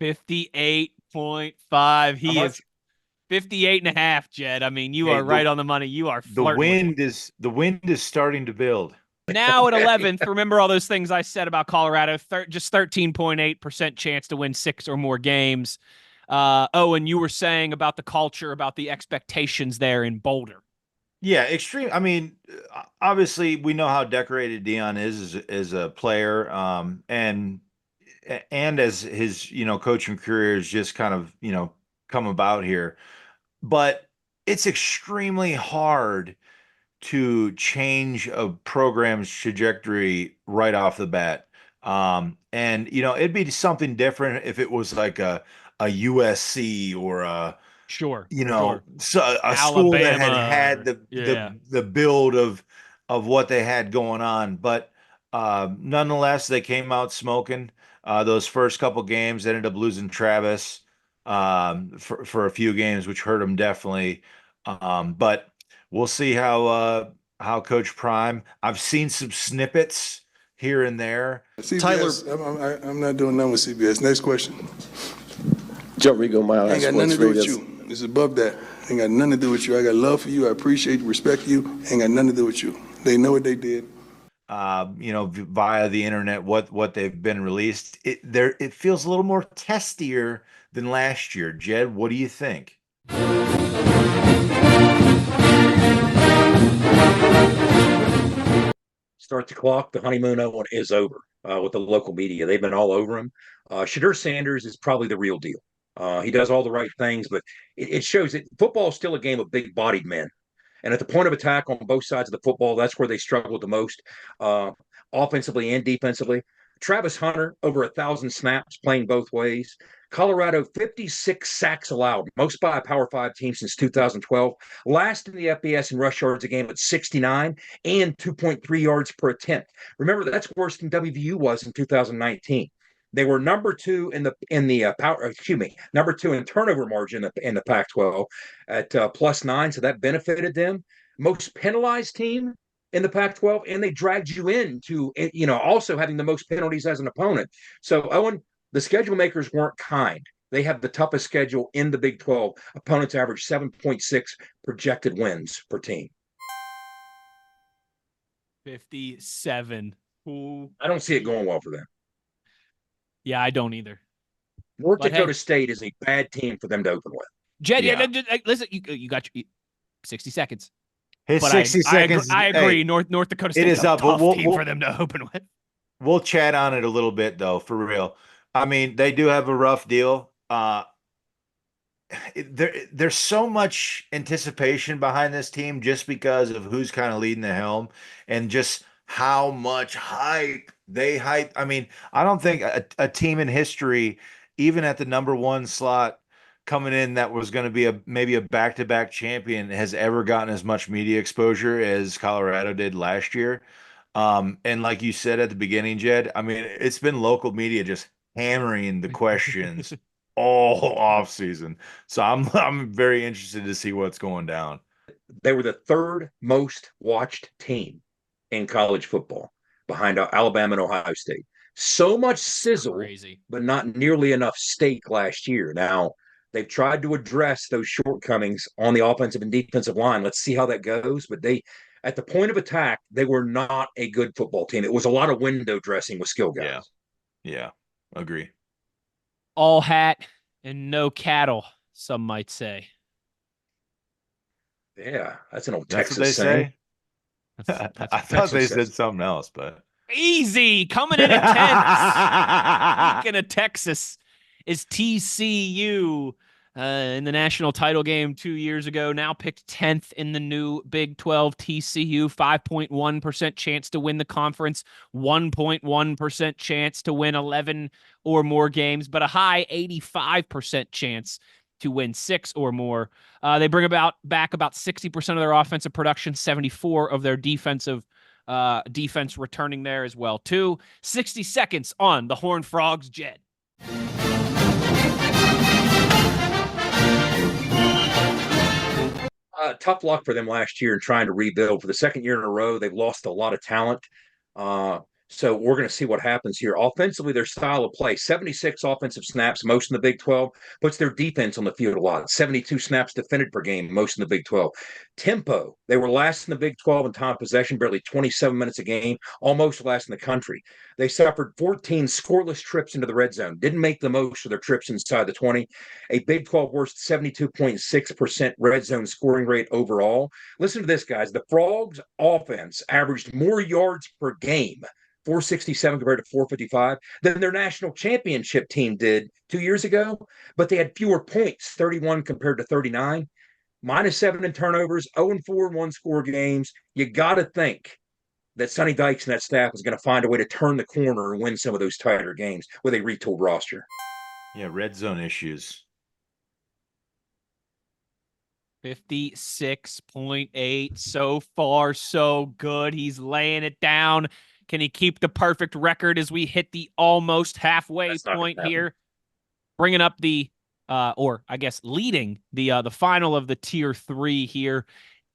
58.5. He is 58.5, Jed. I mean, you are right on the money. You are flirting. The wind is starting to build. Now at 11th, remember all those things I said about Colorado, just 13.8% chance to win 6 or more games. And you were saying about the culture, about the expectations there in Boulder. Yeah, extreme. I mean, obviously we know how decorated Deion is as a player, and as his, coaching career has just kind of, come about here. But it's extremely hard to change a program's trajectory right off the bat. And, it'd be something different if it was like a USC or a school that had the build of what they had going on. But nonetheless, they came out smoking. Those first couple games, they ended up losing Travis for a few games, which hurt them definitely. But we'll see how how Coach Prime. I've seen some snippets here and there. CBS, I'm not doing nothing with CBS. Next question. Joe Rigo, Mile Ain't got nothing to do with you. It's above that. Ain't got nothing to do with you. I got love for you. I appreciate you, respect you. Ain't got nothing to do with you. They know what they did. Via the internet, what they've been released. It feels a little more testier than last year. Jed, what do you think? Start the clock. The honeymoon is over with the local media. They've been all over him. Shadur Sanders is probably the real deal. He does all the right things, but it shows that football is still a game of big-bodied men. And at the point of attack on both sides of the football, that's where they struggled the most, offensively and defensively. Travis Hunter, over 1,000 snaps playing both ways. Colorado, 56 sacks allowed, most by a Power 5 team since 2012. Last in the FBS in rush yards a game at 69 and 2.3 yards per attempt. Remember, that's worse than WVU was in 2019. They were number two number two in turnover margin in the Pac-12 at +9, so that benefited them. Most penalized team in the Pac-12, and they dragged you into, also having the most penalties as an opponent. So, Owen, the schedule makers weren't kind. They have the toughest schedule in the Big 12. Opponents average 7.6 projected wins per team. 57. Ooh. I don't see it going well for them. Yeah, I don't either. North Dakota State is a bad team for them to open with. Jed, listen, you got your 60 seconds. His 60 seconds. I agree. Hey, North Dakota State is a tough team for them to open with. We'll chat on it a little bit, though, for real. I mean, they do have a rough deal. There's so much anticipation behind this team just because of who's kind of leading the helm and just how much hype they hype. I mean, I don't think a team in history, even at the number one slot coming in, that was going to be maybe a back-to-back champion, has ever gotten as much media exposure as Colorado did last year. And like you said at the beginning, Jed, I mean, it's been local media just hammering the questions all off season. So I'm very interested to see what's going down. They were the third most watched team in college football behind Alabama and Ohio State. So much sizzle, but not nearly enough steak last year. Now, they've tried to address those shortcomings on the offensive and defensive line. Let's see how that goes. But at the point of attack, they were not a good football team. It was a lot of window dressing with skill guys. Yeah. Agree. All hat and no cattle, some might say. Yeah, that's an old Texas saying. Say? I thought they said something else, but easy coming in at 10. Speaking of Texas, is TCU in the national title game 2 years ago, now picked 10th in the new Big 12. TCU, 5.1% chance to win the conference, 1.1% chance to win 11 or more games, but a high 85% chance to win 6 or more. They bring back about 60% of their offensive production, 74 of their defense returning there as well, too. 60 seconds on the Horned Frogs, Jed. Tough luck for them last year in trying to rebuild. For the second year in a row, they've lost a lot of talent. So we're going to see what happens here. Offensively, their style of play, 76 offensive snaps, most in the Big 12, puts their defense on the field a lot. 72 snaps defended per game, most in the Big 12. Tempo, they were last in the Big 12 in time of possession, barely 27 minutes a game, almost last in the country. They suffered 14 scoreless trips into the red zone, didn't make the most of their trips inside the 20. A Big 12 worst 72.6% red zone scoring rate overall. Listen to this, guys. The Frogs' offense averaged more yards per game, 467 compared to 455, than their national championship team did 2 years ago, but they had fewer points, 31 compared to 39. -7 in turnovers, 0-4 in one-score games. You got to think that Sonny Dykes and that staff is going to find a way to turn the corner and win some of those tighter games with a retooled roster. Yeah, red zone issues. 56.8. So far, so good. He's laying it down. Can he keep the perfect record as we hit the almost halfway point here? Bringing up leading the final of the Tier 3 here.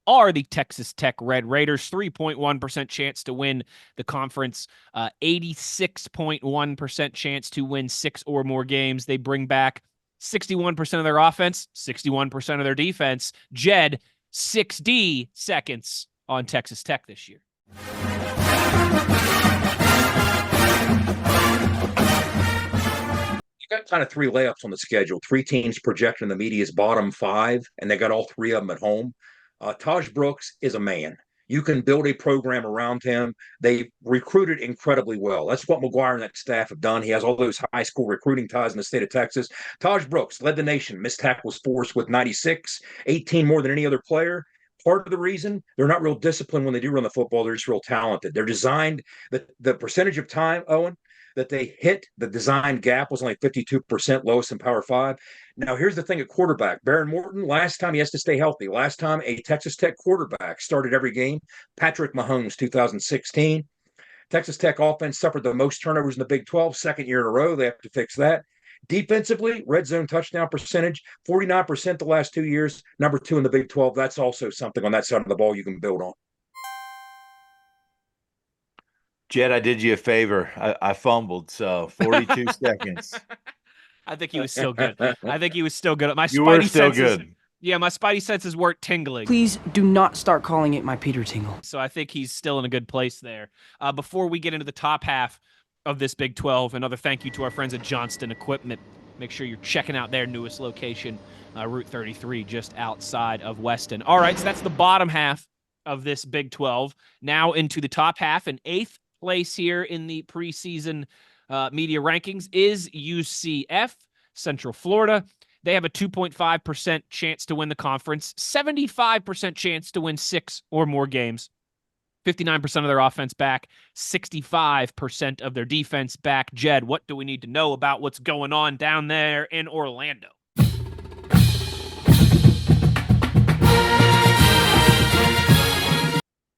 are the Texas Tech Red Raiders. 3.1% chance to win the conference, 86.1% chance to win 6 or more games. They bring back 61% of their offense, 61% of their defense. Jed, 6D seconds on Texas Tech this year. Got kind of 3 layups on the schedule. 3 teams projected in the media's bottom 5, and they got all 3 of them at home. Taj Brooks is a man. You can build a program around him. They recruited incredibly well. That's what McGuire and that staff have done. He has all those high school recruiting ties in the state of Texas. Taj Brooks led the nation. Missed tackles forced with 96, 18 more than any other player. Part of the reason they're not real disciplined when they do run the football, they're just real talented. They're designed, the percentage of time, Owen, that they hit the design gap was only 52%, lowest in Power 5. Now, here's the thing at quarterback. Baron Morton, last time he has to stay healthy. Last time a Texas Tech quarterback started every game, Patrick Mahomes, 2016. Texas Tech offense suffered the most turnovers in the Big 12, second year in a row. They have to fix that. Defensively, red zone touchdown percentage, 49% the last 2 years, number 2 in the Big 12. That's also something on that side of the ball you can build on. Jed, I did you a favor. I fumbled, so 42 seconds. I think he was still good. I think he was still good. My you were spidey still senses, good. Yeah, my spidey senses weren't tingling. Please do not start calling it my Peter tingle. So I think he's still in a good place there. Before we get into the top half of this Big 12, another thank you to our friends at Johnston Equipment. Make sure you're checking out their newest location, Route 33, just outside of Weston. All right, so that's the bottom half of this Big 12. Now into the top half, in 8th place here in the preseason media rankings is UCF, Central Florida. They have a 2.5% chance to win the conference, 75% chance to win 6 or more games, 59% of their offense back, 65% of their defense back. Jed, what do we need to know about what's going on down there in Orlando?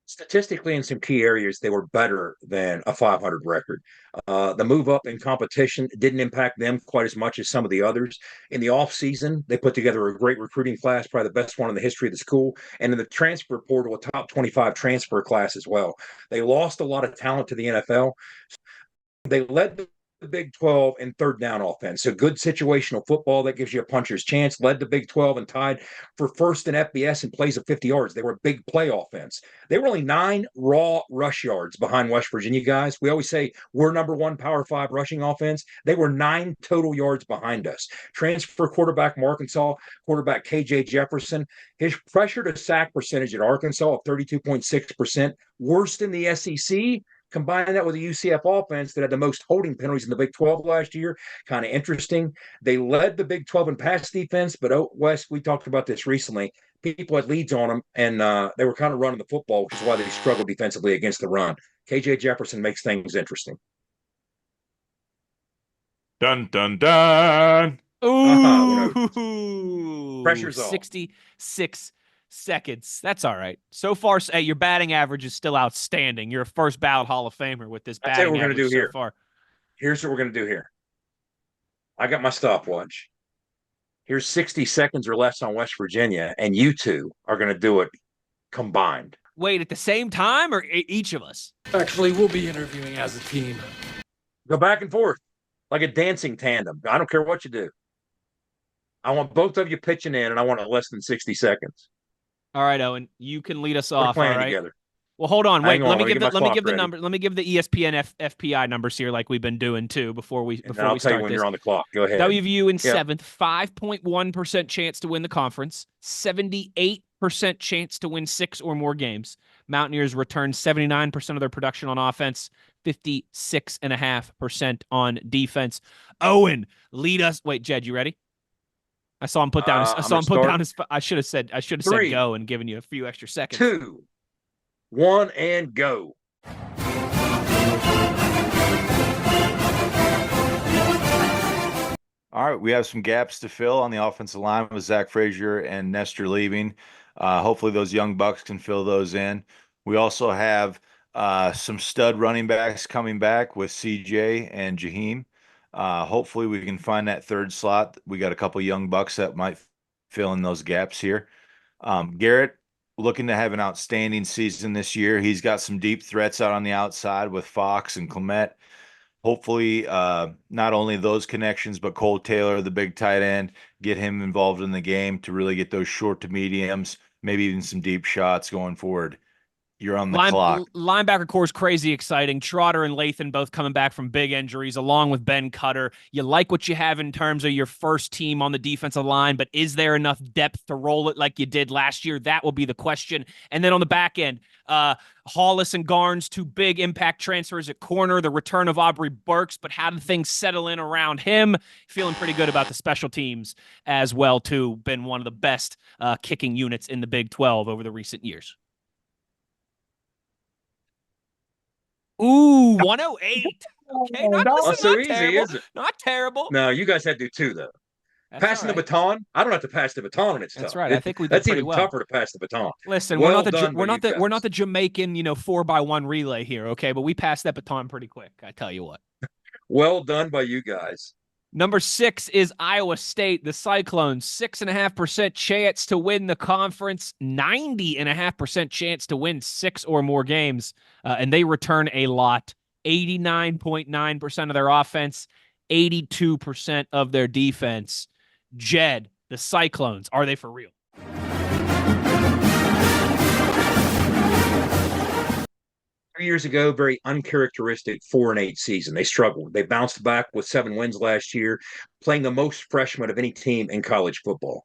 Statistically, in some key areas, they were better than a 500 record. The move up in competition didn't impact them quite as much as some of the others. In the offseason, they put together a great recruiting class, probably the best one in the history of the school. And in the transfer portal, a top 25 transfer class as well. They lost a lot of talent to the NFL. They led the Big 12 in third down offense. So good situational football that gives you a puncher's chance. Led the Big 12 and tied for first in FBS in plays of 50 yards. They were a big play offense. They were only 9 raw rush yards behind West Virginia guys. We always say we're number 1 Power 5 rushing offense. They were 9 total yards behind us. Transfer quarterback from Arkansas, quarterback KJ Jefferson. His pressure to sack percentage at Arkansas of 32.6%, worst in the SEC. Combine that with the UCF offense that had the most holding penalties in the Big 12 last year. Kind of interesting. They led the Big 12 in pass defense, but Wes, we talked about this recently. People had leads on them, and they were kind of running the football, which is why they struggled defensively against the run. KJ Jefferson makes things interesting. Dun, dun, dun. Ooh. Pressure's off. 66 seconds. That's all right. So far, your batting average is still outstanding. You're a first ballot Hall of Famer with this batting what we're average gonna do so here. far. Here's what we're going to do here. I got my stopwatch. Here's 60 seconds or less on West Virginia, and you two are going to do it combined. Wait, at the same time or each of us? Actually, we'll be interviewing as a team. Go back and forth like a dancing tandem. I don't care what you do. I want both of you pitching in, and I want it less than 60 seconds. All right, Owen, you can lead us We're off. playing all right. Together. Well, hold on. Wait, let me give the ready. number. Let me give the ESPN FPI numbers here, like we've been doing too, before we I'll start tell you when this. you're on the clock. Go ahead. WVU in 7th, 5.1% chance to win the conference, 78% chance to win 6 or more games. Mountaineers returned 79% of their production on offense, 56.5% on defense. Owen, lead us. Wait, Jed, you ready? I saw him put down. I should have said go and given you a few extra seconds. 2, 1, and go. All right, we have some gaps to fill on the offensive line with Zach Frazier and Nestor leaving. Hopefully those young bucks can fill those in. We also have some stud running backs coming back with CJ and Jaheim. Hopefully we can find that third slot. We got a couple young bucks that might fill in those gaps here. Garrett, looking to have an outstanding season this year. He's got some deep threats out on the outside with Fox and Clement. Hopefully, not only those connections, but Cole Taylor, the big tight end, get him involved in the game to really get those short to mediums, maybe even some deep shots going forward. You're on the clock. Linebacker core is crazy exciting. Trotter and Lathan both coming back from big injuries, along with Ben Cutter. You like what you have in terms of your first team on the defensive line, but is there enough depth to roll it like you did last year? That will be the question. And then on the back end, Hollis and Garnes, two big impact transfers at corner, the return of Aubrey Burks, but how did things settle in around him? Feeling pretty good about the special teams as well, too. Been one of the best kicking units in the Big 12 over the recent years. Ooh, 108. Okay, not so easy, terrible. is it? Not terrible. No, you guys had to do two, though. Passing the baton, I don't have to pass the baton, and it's That's tough. right. I think we did That's pretty even well. tougher to pass the baton. Listen, well we're not the Jamaican 4x1 relay here, okay? But we passed that baton pretty quick. I tell you what. Well done by you guys. Number 6 is Iowa State, the Cyclones. 6.5% chance to win the conference, 90.5% chance to win 6 or more games, and they return a lot. 89.9% of their offense, 82% of their defense. Jed, the Cyclones, are they for real? Years ago, very uncharacteristic 4-8 season. They struggled. They bounced back with 7 wins last year, playing the most freshmen of any team in college football.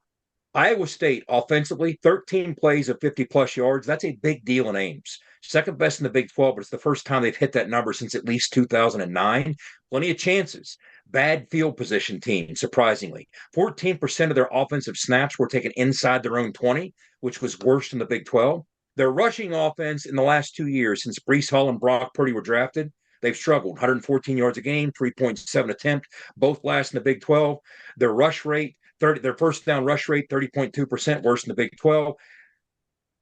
Iowa State, offensively, 13 plays of 50-plus yards. That's a big deal in Ames. Second best in the Big 12, but it's the first time they've hit that number since at least 2009. Plenty of chances. Bad field position team, surprisingly. 14% of their offensive snaps were taken inside their own 20, which was worst in the Big 12. Their rushing offense in the last 2 years, since Breece Hall and Brock Purdy were drafted, they've struggled. 114 yards a game, 3.7 attempt, both last in the Big 12. Their rush rate, their first down rush rate, 30.2%, worse in the Big 12.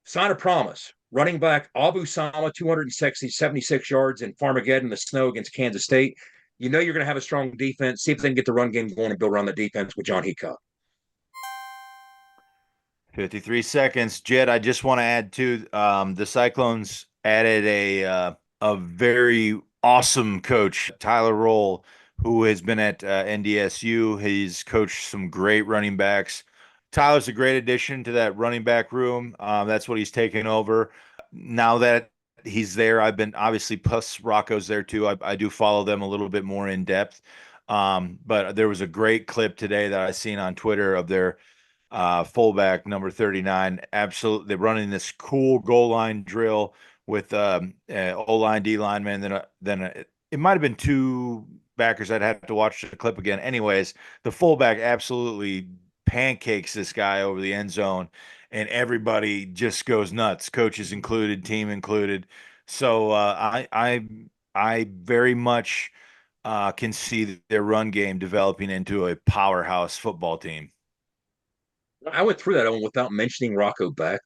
Sign of promise. Running back Abu Sama, 276 yards in Farmageddon, the snow against Kansas State. You know you're going to have a strong defense. See if they can get the run game going and build around the defense with John Heacock. 53 seconds. Jed, I just want to add to the Cyclones added a very awesome coach, Tyler Roll, who has been at NDSU. He's coached some great running backs. Tyler's a great addition to that running back room. That's what he's taken over. Now that he's there, I've been obviously, plus Rocco's there too. I do follow them a little bit more in depth. But there was a great clip today that I seen on Twitter of their fullback number 39. Absolutely, they're running this cool goal line drill with O-line, D-lineman. Then it might have been 2 backers. I'd have to watch the clip again. Anyways, the fullback absolutely pancakes this guy over the end zone, and everybody just goes nuts, coaches included, team included. So I very much can see their run game developing into a powerhouse football team. I went through that one without mentioning Rocco Becht.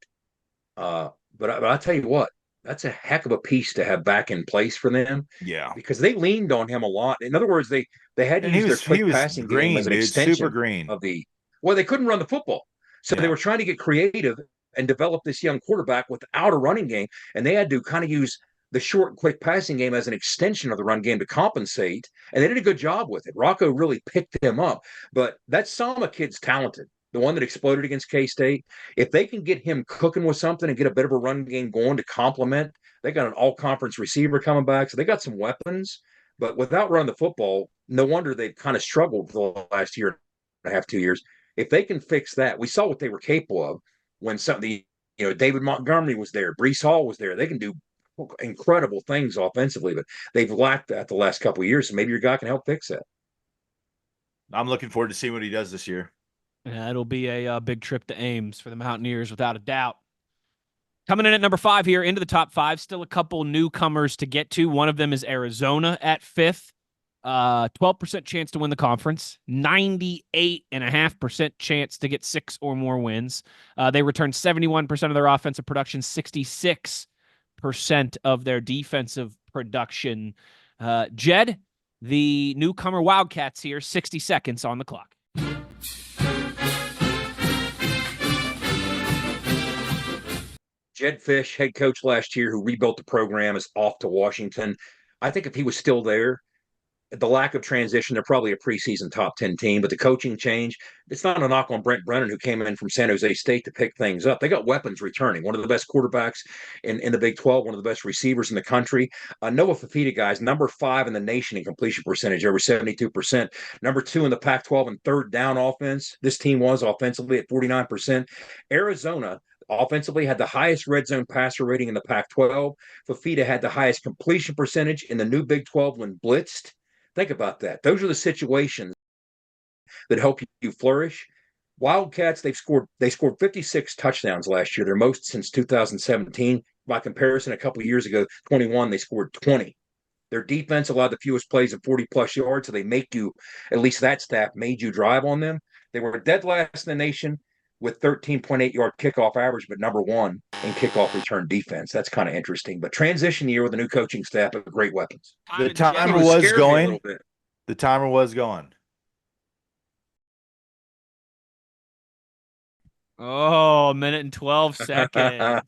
But I'll tell you what, that's a heck of a piece to have back in place for them. Yeah. Because they leaned on him a lot. In other words, they had to use their quick passing game as an extension of the – well, they couldn't run the football. So they were trying to get creative and develop this young quarterback without a running game. And they had to kind of use the short, quick passing game as an extension of the run game to compensate. And they did a good job with it. Rocco really picked him up. But that Sama kid's talented. The one that exploded against K-State. If they can get him cooking with something and get a bit of a run game going to complement, they got an all-conference receiver coming back. So they got some weapons. But without running the football, no wonder they've kind of struggled for the last year and a half, 2 years. If they can fix that, we saw what they were capable of when David Montgomery was there, Breece Hall was there. They can do incredible things offensively, but they've lacked that the last couple of years. So maybe your guy can help fix that. I'm looking forward to seeing what he does this year. Yeah, it'll be a big trip to Ames for the Mountaineers, without a doubt. Coming in at number 5 here, into the top 5, still a couple newcomers to get to. One of them is Arizona at 5th. 12% chance to win the conference, 98.5% chance to get 6 or more wins. They returned 71% of their offensive production, 66% of their defensive production. Jed, the newcomer Wildcats here, 60 seconds on the clock. Jed Fish, head coach last year, who rebuilt the program, is off to Washington. I think if he was still there, the lack of transition, they're probably a preseason top 10 team, but the coaching change, it's not a knock on Brent Brennan, who came in from San Jose State to pick things up. They got weapons returning. One of the best quarterbacks in the Big 12, one of the best receivers in the country. Noah Fafita, guys, number 5 in the nation in completion percentage, over 72%. Number 2 in the Pac-12 in third down offense. This team was offensively at 49%. Arizona, offensively, had the highest red zone passer rating in the Pac-12. Fafita had the highest completion percentage in the new Big 12 when blitzed. Think about that. Those are the situations that help you flourish. Wildcats, they scored 56 touchdowns last year, their most since 2017. By comparison, a couple of years ago, 21, they scored 20. Their defense allowed the fewest plays of 40-plus yards, so they make you, at least that staff made you drive on them. They were dead last in the nation with 13.8-yard kickoff average, but number 1 in kickoff return defense. That's kind of interesting. But transition year with a new coaching staff of great weapons. The timer was going. The timer was going. Oh, a minute and 12 seconds.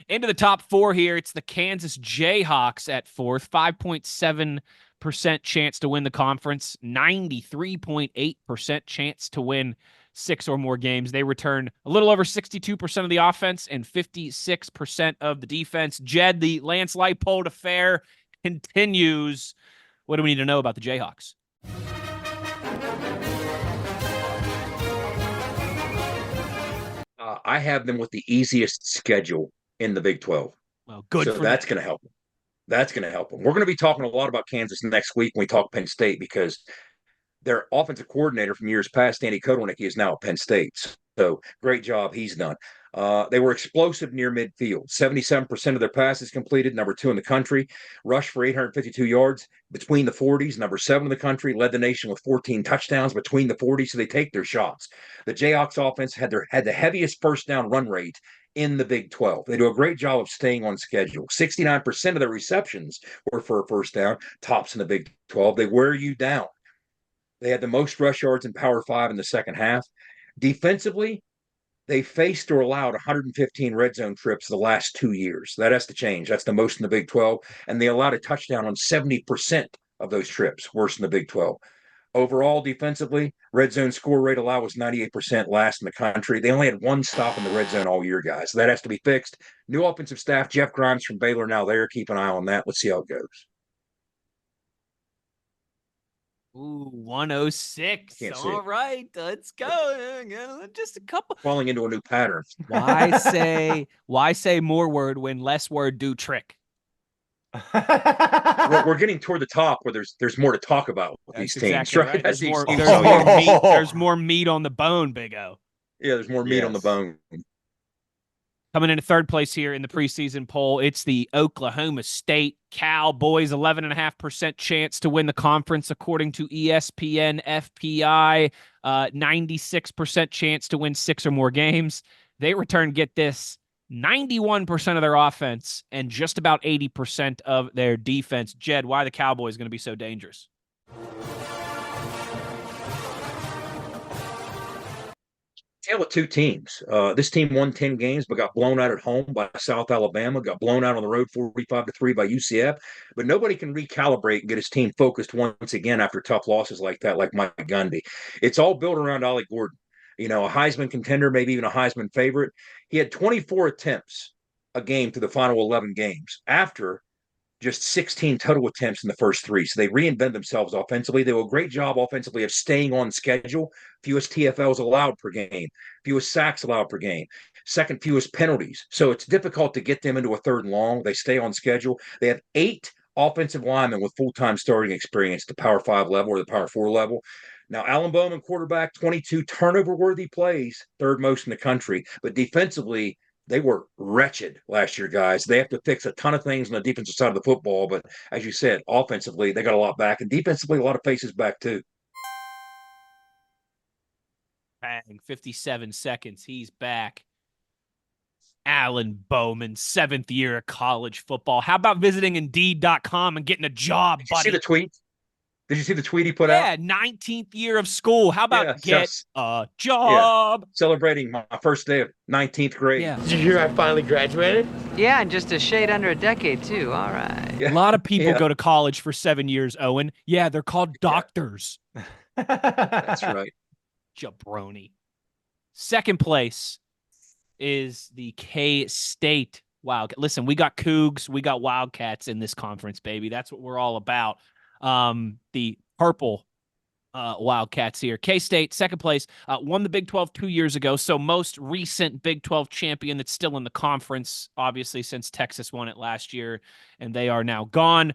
Into the top 4 here, it's the Kansas Jayhawks at 4th, 5.7% chance to win the conference, 93.8% chance to win 6 or more games. They return a little over 62% of the offense and 56% of the defense. Jed, the Lance Leipold affair continues. What do we need to know about the Jayhawks? I have them with the easiest schedule in the Big 12. Well, good. So that's going to help them. That's going to help them. We're going to be talking a lot about Kansas next week when we talk Penn State, because their offensive coordinator from years past, Andy Kotelnicki, is now at Penn State. So great job he's done. They were explosive near midfield. 77% of their passes completed, number 2 in the country. Rushed for 852 yards between the 40s, number 7 in the country. Led the nation with 14 touchdowns between the 40s, so they take their shots. The Jayhawks offense had the heaviest first down run rate in the Big 12. They do a great job of staying on schedule. 69% of their receptions were for a first down, tops in the Big 12. They wear you down. They had the most rush yards in Power 5 in the second half. Defensively, they faced or allowed 115 red zone trips the last 2 years. That has to change. That's the most in the Big 12. And they allowed a touchdown on 70% of those trips, worse in the Big 12. Overall, defensively, red zone score rate allowed was 98%, last in the country. They only had 1 stop in the red zone all year, guys. So that has to be fixed. New offensive staff, Jeff Grimes from Baylor now there. Keep an eye on that. Let's see how it goes. Ooh, 106. All right, let's go. Just a couple. Falling into a new pattern. Why say more word when less word do trick? We're getting toward the top where there's more to talk about with these teams, exactly right? There's more meat on the bone, Big O. Yeah, there's more meat on the bone. Coming into 3rd place here in the preseason poll, it's the Oklahoma State Cowboys, 11.5% chance to win the conference, according to ESPN FPI, 96% chance to win 6 or more games. They return, get this, 91% of their offense and just about 80% of their defense. Jed, why are the Cowboys going to be so dangerous? Tale of 2 teams. This team won 10 games, but got blown out at home by South Alabama, got blown out on the road 45-3 by UCF. But nobody can recalibrate and get his team focused once again after tough losses like that, like Mike Gundy. It's all built around Ollie Gordon. A Heisman contender, maybe even a Heisman favorite. He had 24 attempts a game through the final 11 games after just 16 total attempts in the first 3. So they reinvented themselves offensively. They do a great job offensively of staying on schedule. Fewest TFLs allowed per game, fewest sacks allowed per game, second fewest penalties. So it's difficult to get them into a 3rd and long. They stay on schedule. They have 8 offensive linemen with full-time starting experience at the Power 5 level or the Power 4 level. Now, Alan Bowman, quarterback, 22 turnover-worthy plays, 3rd most in the country. But defensively, they were wretched last year, guys. They have to fix a ton of things on the defensive side of the football. But as you said, offensively, they got a lot back. And defensively, a lot of faces back, too. Bang, 57 seconds. He's back. Alan Bowman, 7th year of college football. How about visiting Indeed.com and getting a job, buddy? Did you see the tweet? Did you see the tweet he put Yeah, out? 19th year of school. How about get a job? Celebrating my first day of 19th grade. Yeah. Did you hear I finally graduated? Yeah, and just a shade under a decade, too. All right. A lot of people go to college for 7 years, Owen. Yeah, they're called doctors. That's right. Jabroni. Second place is the K-State Wildcats. Listen, we got Cougs, we got Wildcats in this conference, baby. That's what we're all about. The purple Wildcats here. K-State, second place, won the Big 12 2 years ago, so most recent Big 12 champion that's still in the conference, obviously, since Texas won it last year, and they are now gone.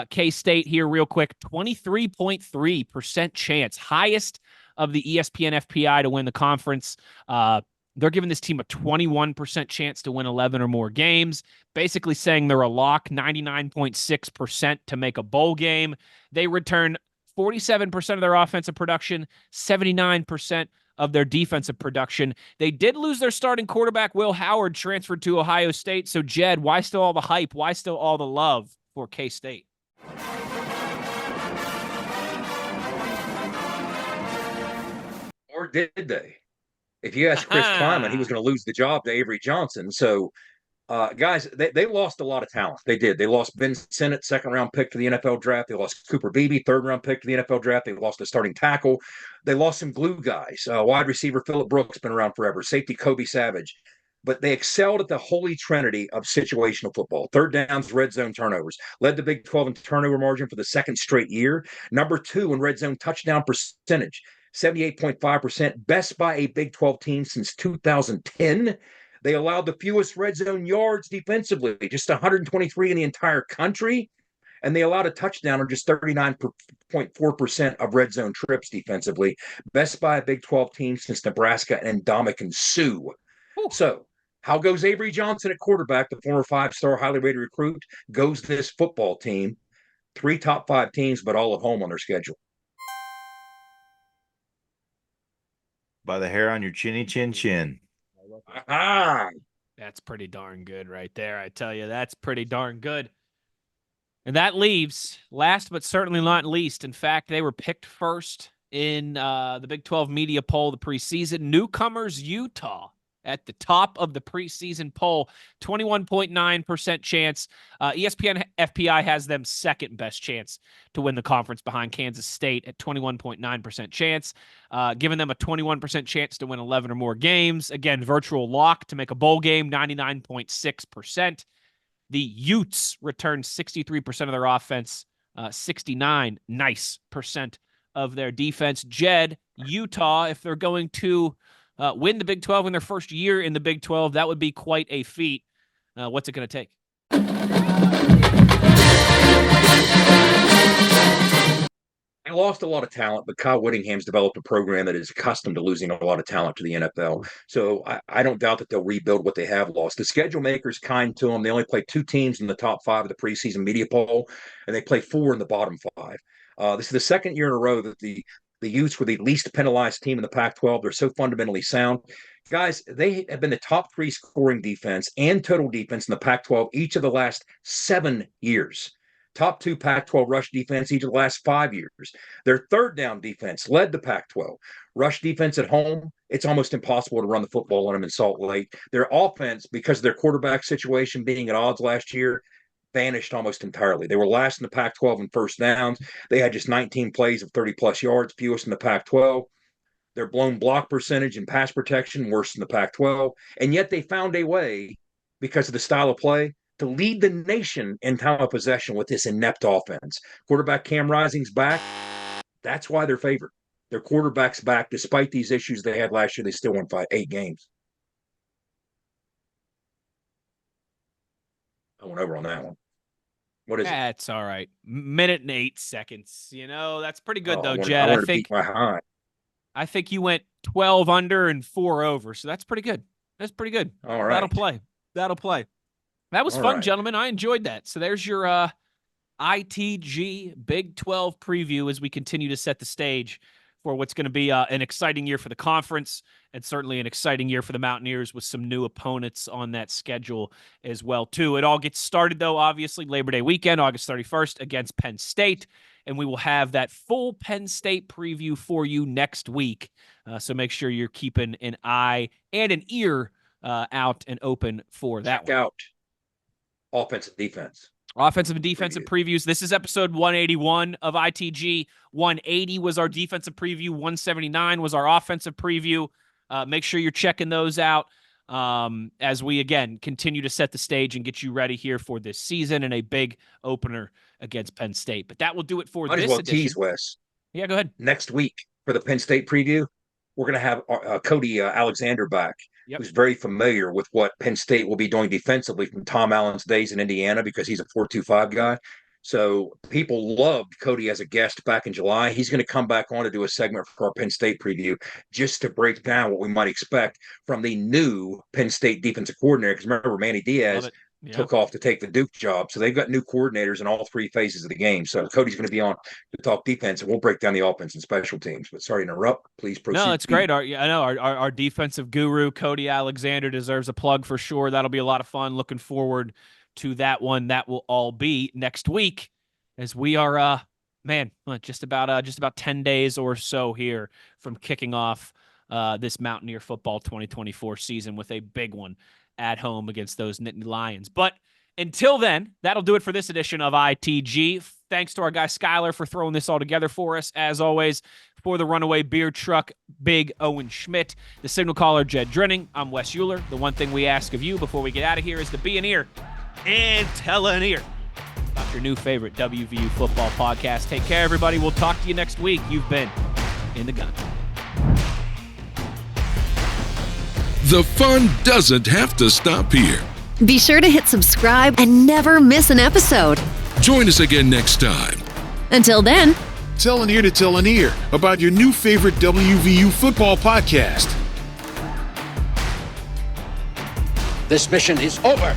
K-State here real quick, 23.3% chance, highest of the ESPN FPI to win the conference. They're giving this team a 21% chance to win 11 or more games, basically saying they're a lock, 99.6% to make a bowl game. They return 47% of their offensive production, 79% of their defensive production. They did lose their starting quarterback, Will Howard, transferred to Ohio State. So, Jed, why still all the hype? Why still all the love for K-State? Or did they? If you ask Chris Kleiman, he was going to lose the job to Avery Johnson. So, guys, they lost a lot of talent. They did. They lost Ben Sinnott, second-round pick to the NFL draft. They lost Cooper Beebe, third-round pick to the NFL draft. They lost a starting tackle. They lost some glue guys. Wide receiver Phillip Brooks, been around forever. Safety Kobe Savage. But they excelled at the holy trinity of situational football. Third downs, red zone turnovers. Led the Big 12 in turnover margin for the second straight year. Number 2 in red zone touchdown percentage. 78.5%, best by a Big 12 team since 2010. They allowed the fewest red zone yards defensively, just 123 in the entire country. And they allowed a touchdown on just 39.4% of red zone trips defensively. Best by a Big 12 team since Nebraska and Ndamukong Suh. So, how goes Avery Johnson at quarterback, the former 5-star highly rated recruit? Goes this football team? 3 top 5 teams, but all at home on their schedule. By the hair on your chinny chin chin. That's pretty darn good right there. I tell you, that's pretty darn good. And that leaves, last but certainly not least, in fact, they were picked first in the Big 12 media poll, the preseason. Newcomers, Utah, at the top of the preseason poll, 21.9% chance. ESPN FPI has them second best chance to win the conference behind Kansas State at 21.9% chance, giving them a 21% chance to win 11 or more games. Again, virtual lock to make a bowl game, 99.6%. The Utes returned 63% of their offense, 69 nice percent of their defense. Jed, Utah, if they're going to win the Big 12 in their first year in the Big 12, that would be quite a feat. What's it going to take? They lost a lot of talent, but Kyle Whittingham's developed a program that is accustomed to losing a lot of talent to the NFL. So I don't doubt that they'll rebuild what they have lost. The schedule maker's kind to them. They only play 2 teams in the top 5 of the preseason media poll, and they play 4 in the bottom 5. This is the second year in a row that the Utes were the least penalized team in the Pac-12. They're so fundamentally sound. Guys, they have been the top 3 scoring defense and total defense in the Pac-12 each of the last 7 years. Top 2 Pac-12 rush defense each of the last 5 years. Their third down defense led the Pac-12. Rush defense at home, it's almost impossible to run the football on them in Salt Lake. Their offense, because of their quarterback situation being at odds last year, vanished almost entirely. They were last in the Pac-12 in first downs. They had just 19 plays of 30-plus yards, fewest in the Pac-12. Their blown block percentage and pass protection, worse in the Pac-12. And yet they found a way, because of the style of play, to lead the nation in time of possession with this inept offense. Quarterback Cam Rising's back. That's why they're favored. Their quarterback's back. Despite these issues they had last year, they still won 8 games. I went over on that one. What is it? That's all right. Minute and 8 seconds. You know, that's pretty good, though, I Jed. I think you went 12 under and 4 over, so that's pretty good. That's pretty good. All right. That'll play. That was fun, gentlemen. I enjoyed that. So there's your ITG Big 12 preview as we continue to set the stage for what's going to be an exciting year for the conference and certainly an exciting year for the Mountaineers with some new opponents on that schedule as well, too. It all gets started, though, obviously, Labor Day weekend, August 31st against Penn State. and we will have that full Penn State preview for you next week. So make sure you're keeping an eye and an ear out and open for that one. Check out offensive defense. Offensive and defensive previews. This is episode 181 of ITG. 180 was our defensive preview. 179 was our offensive preview. Make sure you're checking those out as we, again, continue to set the stage and get you ready here for this season and a big opener against Penn State. But that will do it for this edition. Tease, Wes. Yeah, go ahead. Next week for the Penn State preview, we're going to have Cody Alexander back, who's very familiar with what Penn State will be doing defensively from Tom Allen's days in Indiana because he's a 4-2-5 guy. So people loved Cody as a guest back in July. He's going to come back on to do a segment for our Penn State preview just to break down what we might expect from the new Penn State defensive coordinator. Because remember, Manny Diaz took off to take the Duke job. So they've got new coordinators in all three phases of the game. So Cody's going to be on to talk defense, and we'll break down the offense and special teams. But sorry to interrupt. Please proceed. No, it's great. I know our defensive guru, Cody Alexander, deserves a plug for sure. That'll be a lot of fun. Looking forward to that one. That will all be next week as we are, just about 10 days or so here from kicking off this Mountaineer football 2024 season with a big one at home against those Nittany Lions. But until then, that'll do it for this edition of ITG. Thanks to our guy Skyler for throwing this all together for us. As always, for the runaway beer truck, Big Owen Schmidt, the signal caller, Jed Drenning, I'm Wes Euler. The one thing we ask of you before we get out of here is to be an ear and tell an ear about your new favorite WVU football podcast. Take care, everybody. We'll talk to you next week. You've been In the Gun. The fun doesn't have to stop here. Be sure to hit subscribe and never miss an episode. Join us again next time. Until then, tell an ear to tell an ear about your new favorite WVU football podcast. This mission is over.